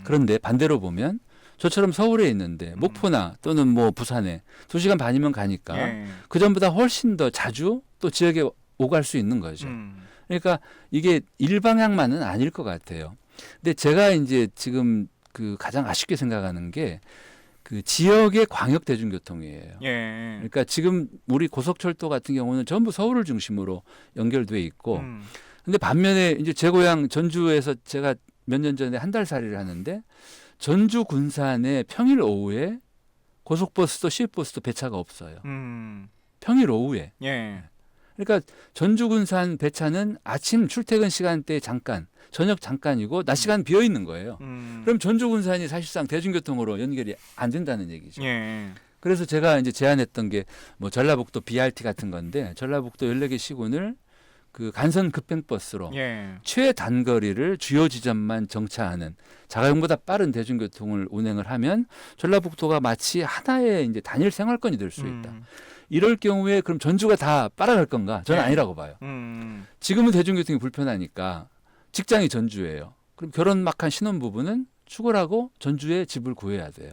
그런데 반대로 보면 저처럼 서울에 있는데 목포나 또는 뭐 부산에 2시간 반이면 가니까 예. 그 전보다 훨씬 더 자주 또 지역에 오갈 수 있는 거죠. 그러니까 이게 일방향만은 아닐 것 같아요. 근데 제가 이제 지금 그 가장 아쉽게 생각하는 게 그 지역의 광역 대중교통이에요. 예. 그러니까 지금 우리 고속철도 같은 경우는 전부 서울을 중심으로 연결돼 있고, 근데 반면에 이제 제 고향 전주에서 제가 몇 년 전에 한 달 살이를 하는데 전주 군산에 평일 오후에 고속버스도 시외버스도 배차가 없어요. 평일 오후에. 예. 그러니까 전주 군산 배차는 아침 출퇴근 시간대에 잠깐, 저녁 잠깐이고 낮 시간 비어 있는 거예요. 그럼 전주 군산이 사실상 대중교통으로 연결이 안 된다는 얘기죠. 예. 그래서 제가 이제 제안했던 게 뭐 전라북도 BRT 같은 건데 전라북도 14개 시군을 그 간선 급행버스로 예. 최단거리를 주요 지점만 정차하는 자가용보다 빠른 대중교통을 운행을 하면 전라북도가 마치 하나의 이제 단일 생활권이 될 수 있다. 이럴 경우에 그럼 전주가 다 빨아갈 건가? 저는 네. 아니라고 봐요. 지금은 대중교통이 불편하니까 직장이 전주예요. 그럼 결혼 막 한 신혼부부는 출근하고 전주에 집을 구해야 돼요.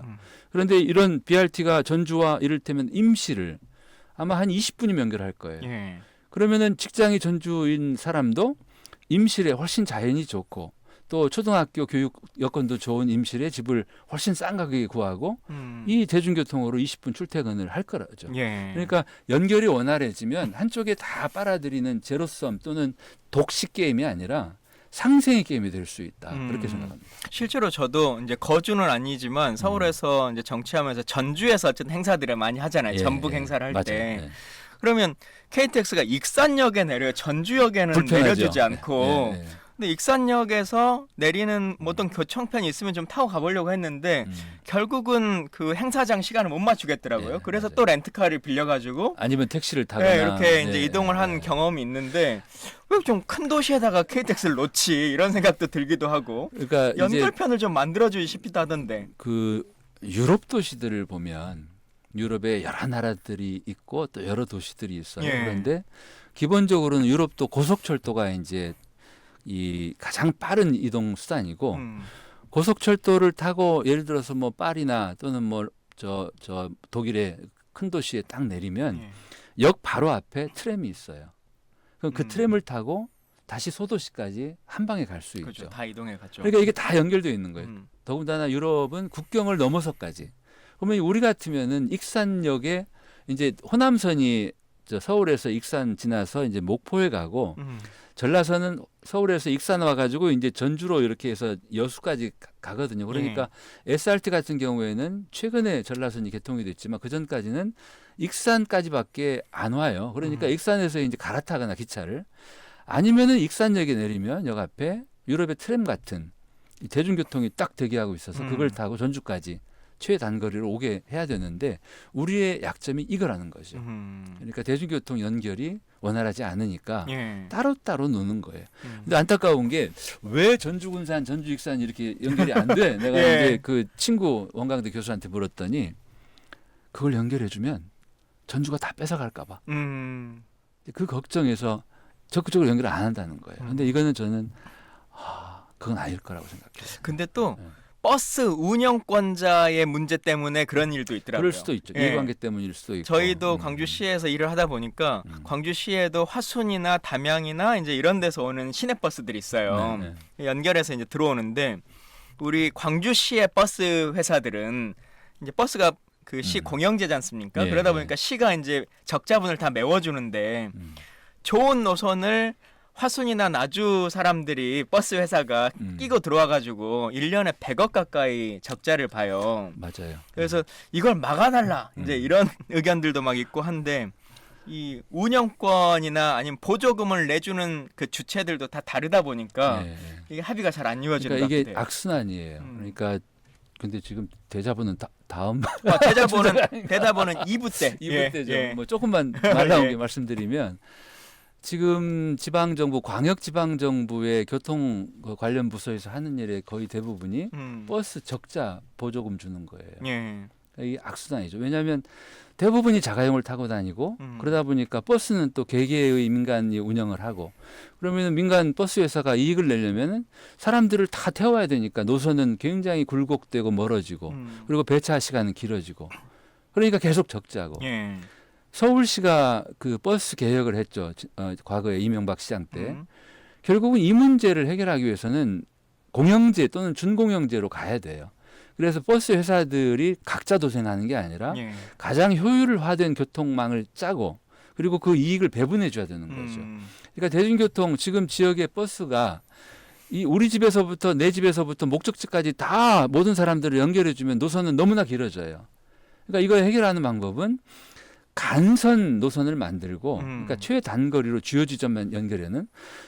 그런데 이런 BRT가 전주와 이를테면 임시를 아마 한 20분이면 연결할 거예요. 예. 그러면은 직장이 전주인 사람도 임실에 훨씬 자연이 좋고 또 초등학교 교육 여건도 좋은 임실에 집을 훨씬 싼 가격에 구하고 이 대중교통으로 20분 출퇴근을 할 거라죠. 예. 그러니까 연결이 원활해지면 한쪽에 다 빨아들이는 제로섬 또는 독식 게임이 아니라 상생의 게임이 될 수 있다. 그렇게 생각합니다. 실제로 저도 이제 거주는 아니지만 서울에서 이제 정치하면서 전주에서 어쨌든 행사들을 많이 하잖아요. 예, 전북 예. 행사를 할 맞아요. 때. 예. 그러면 KTX가 익산역에 내려 전주역에는 불편하죠. 내려주지 않고 예, 예. 근데 익산역에서 내리는 어떤 교청편이 있으면 좀 타고 가보려고 했는데 결국은 그 행사장 시간을 못 맞추겠더라고요. 예, 그래서 맞아요. 또 렌트카를 빌려가지고 아니면 택시를 타거나 이렇게 이제 예, 이동을 한 예. 경험이 있는데 왜 좀 큰 도시에다가 KTX를 놓지 이런 생각도 들기도 하고 그러니까 이제 연결편을 좀 만들어주기 싶기도 하던데. 그 유럽 도시들을 보면 유럽에 여러 나라들이 있고 또 여러 도시들이 있어요. 예. 그런데 기본적으로는 유럽도 고속철도가 이제 이 가장 빠른 이동 수단이고 고속철도를 타고 예를 들어서 뭐 파리나 또는 뭐 저 독일의 큰 도시에 딱 내리면 예. 역 바로 앞에 트램이 있어요. 그럼 그 트램을 타고 다시 소도시까지 한 방에 갈 수 그렇죠. 있죠. 다 이동해 갔죠. 그러니까 이게 다 연결되어 있는 거예요. 음. 더군다나 유럽은 국경을 넘어서까지. 그러면 우리 같으면은 익산역에 이제 호남선이 서울에서 익산 지나서 이제 목포에 가고 전라선은 서울에서 익산 와가지고 이제 전주로 이렇게 해서 여수까지 가거든요. 그러니까 SRT 같은 경우에는 최근에 전라선이 개통이 됐지만 그 전까지는 익산까지밖에 안 와요. 그러니까 익산에서 이제 갈아타거나 기차를 아니면은 익산역에 내리면 역 앞에 유럽의 트램 같은 이 대중교통이 딱 대기하고 있어서 그걸 타고 전주까지 최단거리로 오게 해야 되는데 우리의 약점이 이거라는 거죠. 그러니까 대중교통 연결이 원활하지 않으니까 따로따로 노는 거예요. 근데 안타까운 게 왜 전주군산, 전주익산 이렇게 연결이 안 돼? 내가 이제 그 친구 원광대 교수한테 물었더니 그걸 연결해주면 전주가 다 뺏어갈까 봐. 그 걱정에서 적극적으로 연결을 안 한다는 거예요. 근데 이거는 저는 그건 아닐 거라고 생각해요. 근데 또 버스 운영권자의 문제 때문에 그런 일도 있더라고요. 그럴 수도 있죠. 이해관계 때문일 수도 있고. 저희도 광주시에서 일을 하다 보니까 광주시에도 화순이나 담양이나 이제 이런 데서 오는 시내버스들이 있어요. 연결해서 이제 들어오는데 우리 광주시의 버스 회사들은 이제 버스가 그 시 공영제지 않습니까? 그러다 보니까 시가 이제 적자분을 다 메워주는데 좋은 노선을 화순이나 나주 사람들이 버스 회사가 끼고 들어와가지고 1년에 100억 가까이 적자를 봐요. 맞아요. 그래서 이걸 막아달라 이제 이런 의견들도 막 있고 한데 이 운영권이나 아니면 보조금을 내주는 그 주체들도 다 다르다 보니까 이게 합의가 잘 안 이루어지는 것 그러니까 같아요. 이게 악순환이에요. 그러니까 근데 지금 대자보는 다음 대자보는 2부 때. 2부 때죠. 뭐 조금만 말 나온 게 말씀드리면 지금 지방정부, 광역지방정부의 교통 관련 부서에서 하는 일의 거의 대부분이 버스 적자 보조금 주는 거예요. 이 악순환이죠. 왜냐하면 대부분이 자가용을 타고 다니고 그러다 보니까 버스는 또 개개의 민간이 운영을 하고 그러면 민간 버스 회사가 이익을 내려면 사람들을 다 태워야 되니까 노선은 굉장히 굴곡되고 멀어지고 그리고 배차 시간은 길어지고 그러니까 계속 적자고. 서울시가 그 버스 개혁을 했죠. 과거에 이명박 시장 때. 결국은 이 문제를 해결하기 위해서는 공영제 또는 준공영제로 가야 돼요. 그래서 버스 회사들이 각자 도생하는 게 아니라 가장 효율화된 교통망을 짜고 그리고 그 이익을 배분해 줘야 되는 거죠. 그러니까 대중교통 지금 지역의 버스가 이 우리 집에서부터 내 집에서부터 목적지까지 다 모든 사람들을 연결해 주면 노선은 너무나 길어져요. 그러니까 이걸 해결하는 방법은 간선 노선을 만들고 그러니까 최단거리로 주요 지점만 연결하는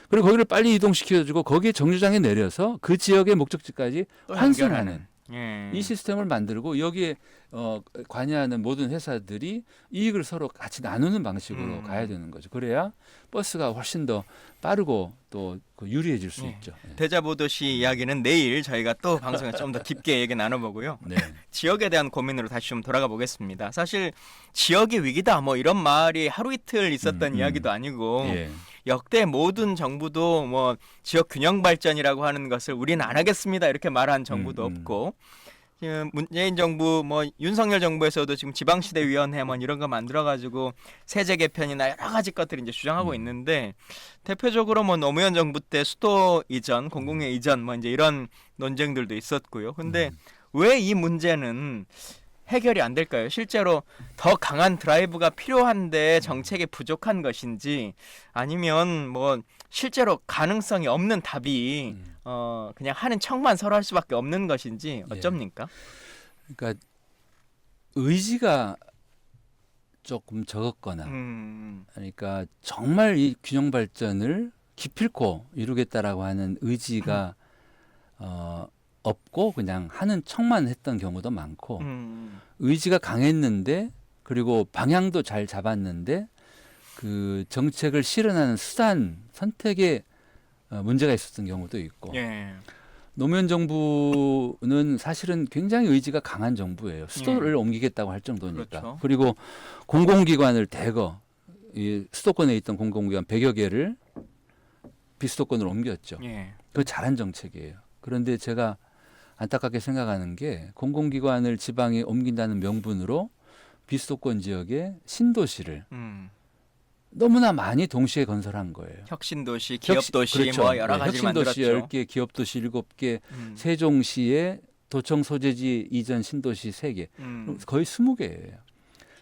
그리고 거기를 빨리 이동시켜주고 거기에 정류장에 내려서 그 지역의 목적지까지 환승하는 이 시스템을 만들고 여기에 관여하는 모든 회사들이 이익을 서로 같이 나누는 방식으로 가야 되는 거죠. 그래야 버스가 훨씬 더 빠르고 또 유리해질 수 있죠. 대자보도시 이야기는 내일 저희가 또 방송에 좀 더 깊게 얘기 나눠보고요. 지역에 대한 고민으로 다시 좀 돌아가 보겠습니다. 사실 지역이 위기다 뭐 이런 말이 하루 이틀 있었던 이야기도 아니고 역대 모든 정부도 뭐 지역 균형 발전이라고 하는 것을 우리는 안 하겠습니다 이렇게 말한 정부도 없고 문재인 정부 뭐 윤석열 정부에서도 지금 지방시대위원회 뭐 이런 거 만들어가지고 세제 개편이나 여러 가지 것들을 이제 주장하고 있는데 대표적으로 뭐 노무현 정부 때 수도 이전, 공공의 이전 뭐 이제 이런 논쟁들도 있었고요. 근데 왜 이 문제는 해결이 안 될까요? 실제로 더 강한 드라이브가 필요한데 정책이 부족한 것인지 아니면 뭐 실제로 가능성이 없는 답이 그냥 하는 척만 서로 할 수밖에 없는 것인지 어쩝니까? 그러니까 의지가 조금 적었거나 그러니까 정말 이 균형 발전을 기필코 이루겠다라고 하는 의지가 없고 그냥 하는 척만 했던 경우도 많고 의지가 강했는데 그리고 방향도 잘 잡았는데 그 정책을 실현하는 수단 선택에 문제가 있었던 경우도 있고 노무현 정부는 사실은 굉장히 의지가 강한 정부예요. 수도를 옮기겠다고 할 정도니까. 그렇죠. 그리고 공공기관을 대거 이 수도권에 있던 공공기관 100여 개를 비수도권으로 옮겼죠. 그거 잘한 정책이에요. 그런데 제가 안타깝게 생각하는 게 공공기관을 지방에 옮긴다는 명분으로 비수도권 지역에 신도시를 너무나 많이 동시에 건설한 거예요. 혁신도시, 기업도시 그렇죠. 뭐 여러 가지 혁신도시 만들었죠. 10개, 기업도시 7개, 세종시에 도청 소재지 이전 신도시 3개, 거의 20개예요.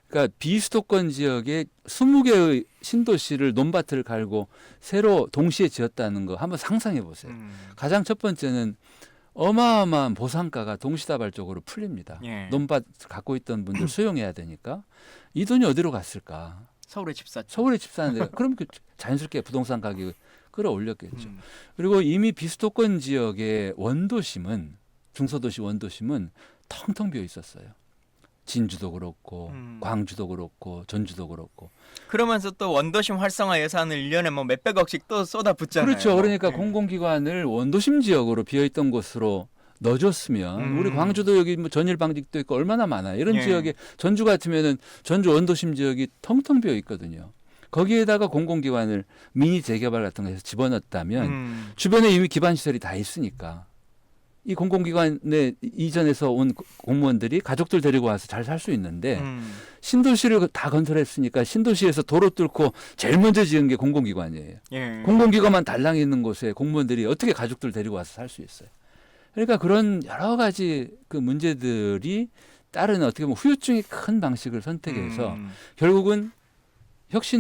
그러니까 비수도권 지역에 20개의 신도시를 논밭을 갈고 새로 동시에 지었다는 거 한번 상상해 보세요. 가장 첫 번째는 어마어마한 보상가가 동시다발적으로 풀립니다. 예. 논밭 갖고 있던 분들 수용해야 되니까 이 돈이 어디로 갔을까? 서울의 집사. 서울에 집 사는데 그럼 자연스럽게 부동산 가격을 끌어올렸겠죠. 음. 그리고 이미 비수도권 지역의 원도심은 중소도시 원도심은 텅텅 비어 있었어요. 진주도 그렇고 광주도 그렇고 전주도 그렇고. 그러면서 또 원도심 활성화 예산을 1년에 뭐 몇백억씩 또 쏟아붓잖아요. 그렇죠. 그러니까 네. 공공기관을 원도심 지역으로 비어있던 곳으로 넣어줬으면 우리 광주도 여기 뭐 전일 방직도 있고 얼마나 많아요. 이런 예. 지역에 전주 같으면은 전주 원도심 지역이 텅텅 비어 있거든요. 거기에다가 공공기관을 미니 재개발 같은 거 해서 집어넣었다면 주변에 이미 기반 시설이 다 있으니까 이 공공기관에 이전에서 온 공무원들이 가족들 데리고 와서 잘 살 수 있는데 신도시를 다 건설했으니까 신도시에서 도로 뚫고 제일 먼저 지은 게 공공기관이에요. 예. 공공기관만 달랑 있는 곳에 공무원들이 어떻게 가족들 데리고 와서 살 수 있어요. 그러니까 그런 여러 가지 그 문제들이 따른 어떻게 보면 후유증이 큰 방식을 선택해서 결국은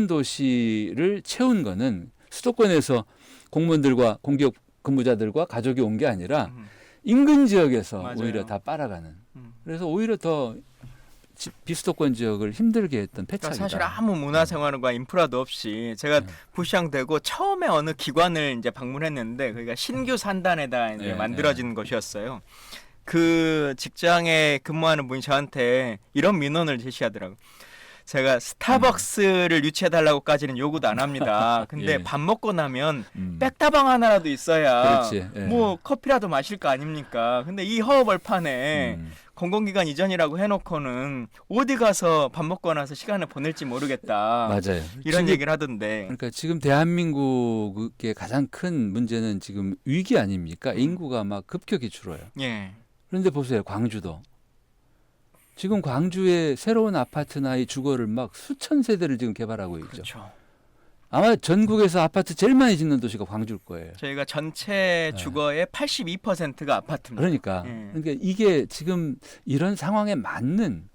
혁신도시를 채운 거는 수도권에서 공무원들과 공기업 근무자들과 가족이 온 게 아니라 인근 지역에서 맞아요. 오히려 다 빨아가는. 그래서 오히려 더 비수도권 지역을 힘들게 했던 그러니까 패착이다. 사실 아무 문화생활과 인프라도 없이 제가 부시장되고 처음에 어느 기관을 이제 방문했는데 거기가 신규 산단에다 이제 예, 만들어진 것이었어요. 그 직장에 근무하는 분이 저한테 이런 민원을 제시하더라고요. 제가 스타벅스를 유치해달라고까지는 요구도 안 합니다. 근데 예. 밥 먹고 나면 백다방 하나라도 있어야 그렇지. 예. 뭐 커피라도 마실 거 아닙니까? 근데 이 허허벌판에 공공기관 이전이라고 해놓고는 어디 가서 밥 먹고 나서 시간을 보낼지 모르겠다. 맞아요. 이런 지금, 얘기를 하던데. 그러니까 지금 대한민국의 가장 큰 문제는 지금 위기 아닙니까? 인구가 막 급격히 줄어요. 예. 그런데 보세요, 광주도. 지금 광주에 새로운 아파트나 이 주거를 막 수천 세대를 지금 개발하고 있죠. 그렇죠. 아마 전국에서 아파트 제일 많이 짓는 도시가 광주일 거예요. 저희가 전체 주거의 82%가 아파트입니다. 그러니까, 예. 그러니까 이게 지금 이런 상황에 맞는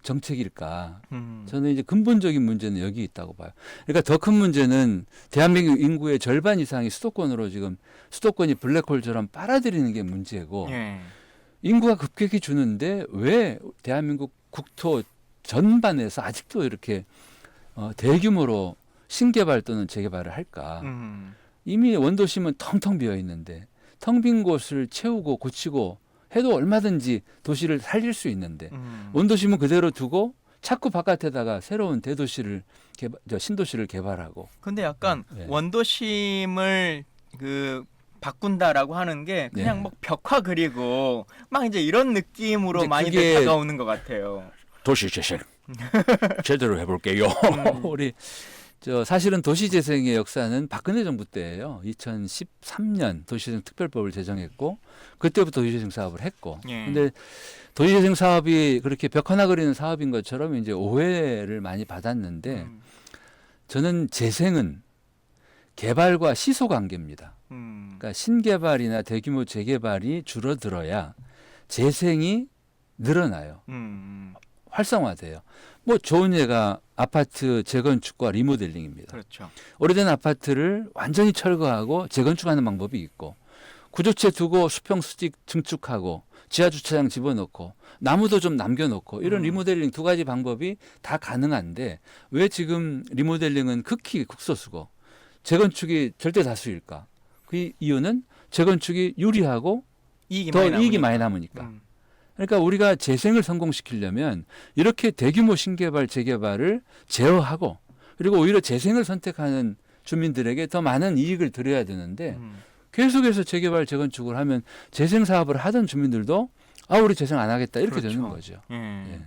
정책일까? 저는 이제 근본적인 문제는 여기 있다고 봐요. 그러니까 더 큰 문제는 대한민국 인구의 절반 이상이 수도권으로 지금 수도권이 블랙홀처럼 빨아들이는 게 문제고 예. 인구가 급격히 주는데 왜 대한민국 국토 전반에서 아직도 이렇게 대규모로 신개발 또는 재개발을 할까? 이미 원도심은 텅텅 비어 있는데 텅 빈 곳을 채우고 고치고 해도 얼마든지 도시를 살릴 수 있는데 원도심은 그대로 두고 자꾸 바깥에다가 새로운 대도시를 신도시를 개발하고. 근데 약간 원도심을 그 바꾼다라고 하는 게 그냥 뭐 벽화 그리고 막 이제 이런 느낌으로 이제 많이들 다가오는 것 같아요. 도시재생 제대로 해볼게요. 우리 사실은 도시재생의 역사는 박근혜 정부 때예요. 2013년 도시재생 특별법을 제정했고 그때부터 도시재생 사업을 했고. 근데 도시재생 사업이 그렇게 벽 하나 그리는 사업인 것처럼 이제 오해를 많이 받았는데 저는 재생은 개발과 시소 관계입니다. 그러니까 신개발이나 대규모 재개발이 줄어들어야 재생이 늘어나요. 활성화돼요. 뭐 좋은 예가 아파트 재건축과 리모델링입니다. 그렇죠. 오래된 아파트를 완전히 철거하고 재건축하는 방법이 있고 구조체 두고 수평 수직 증축하고 지하 주차장 집어넣고 나무도 좀 남겨놓고 이런 리모델링 두 가지 방법이 다 가능한데 왜 지금 리모델링은 극히 극소수고 재건축이 절대 다수일까? 그 이유는 재건축이 유리하고 이익이 많이 남으니까. 그러니까 우리가 재생을 성공시키려면 이렇게 대규모 신개발, 재개발을 제어하고 그리고 오히려 재생을 선택하는 주민들에게 더 많은 이익을 드려야 되는데 계속해서 재개발, 재건축을 하면 재생 사업을 하던 주민들도 우리 재생 안 하겠다 이렇게 되는 거죠. 예.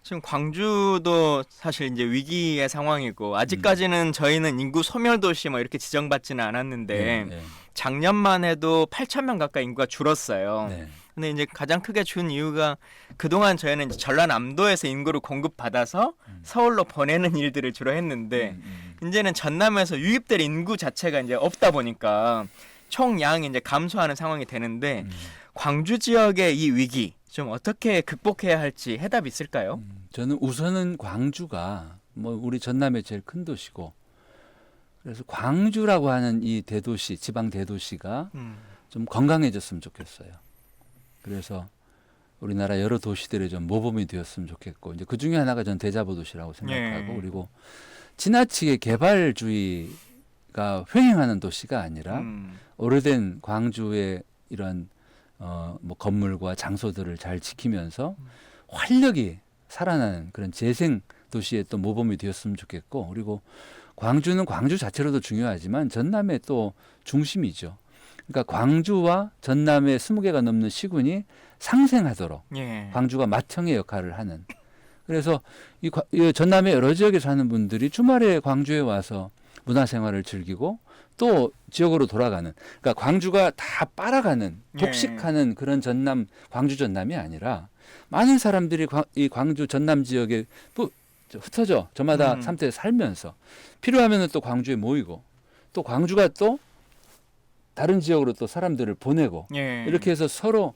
지금 광주도 사실 이제 위기의 상황이고 아직까지는 저희는 인구 소멸 도시 뭐 이렇게 지정받지는 않았는데 작년만 해도 8,000명 가까이 인구가 줄었어요. 근데 이제 가장 크게 준 이유가 그동안 저희는 이제 전라남도에서 인구를 공급받아서 서울로 보내는 일들을 주로 했는데 이제는 전남에서 유입될 인구 자체가 이제 없다 보니까 총량이 이제 감소하는 상황이 되는데 광주 지역의 이 위기 좀 어떻게 극복해야 할지 해답이 있을까요? 저는 우선은 광주가 뭐 우리 전남의 제일 큰 도시고, 그래서 광주라고 하는 이 대도시, 지방 대도시가 좀 건강해졌으면 좋겠어요. 그래서 우리나라 여러 도시들이 좀 모범이 되었으면 좋겠고, 이제 그 중에 하나가 전 대자보 도시라고 생각하고, 그리고 지나치게 개발주의가 횡행하는 도시가 아니라 오래된 광주의 이런 뭐 건물과 장소들을 잘 지키면서 활력이 살아나는 그런 재생 도시의 또 모범이 되었으면 좋겠고, 그리고 광주는 광주 자체로도 중요하지만 전남의 또 중심이죠. 그러니까 광주와 전남의 20개가 넘는 시군이 상생하도록 광주가 맏형의 역할을 하는. 그래서 이 전남의 여러 지역에 사는 분들이 주말에 광주에 와서 문화생활을 즐기고 또 지역으로 돌아가는, 그러니까 광주가 다 빨아가는, 독식하는 그런 전남, 광주 전남이 아니라 많은 사람들이 이 광주 전남 지역에 흩어져 저마다 삼터에 살면서 필요하면 또 광주에 모이고, 또 광주가 또 다른 지역으로 또 사람들을 보내고, 이렇게 해서 서로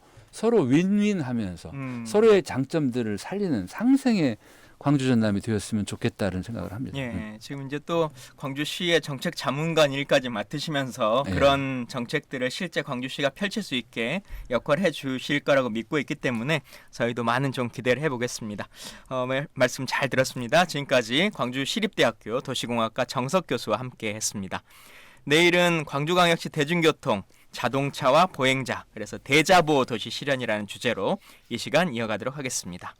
윈윈하면서 서로의 장점들을 살리는 상생의 광주 전남이 되었으면 좋겠다는 생각을 합니다. 지금 이제 또 광주시의 정책 자문관 일까지 맡으시면서 그런 정책들을 실제 광주시가 펼칠 수 있게 역할을 해주실 거라고 믿고 있기 때문에 저희도 많은 좀 기대를 해보겠습니다. 말씀 잘 들었습니다. 지금까지 광주시립대학교 도시공학과 정석 교수와 함께했습니다. 내일은 광주광역시 대중교통 자동차와 보행자, 그래서 대자보 도시 실현이라는 주제로 이 시간 이어가도록 하겠습니다.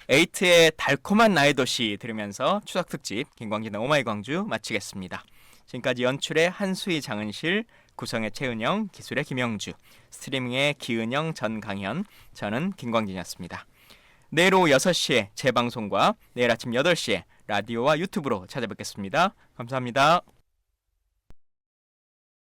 에이트의 달콤한 나의 도시 들으면서 추석 특집 김광진의 오마이 광주 마치겠습니다. 지금까지 연출의 한수희, 장은실, 구성의 최은영, 기술의 김영주, 스트리밍의 기은영, 전강현, 저는 김광진이었습니다. 내일 오후 6시에 재방송과 내일 아침 8시에 라디오와 유튜브로 찾아뵙겠습니다. 감사합니다.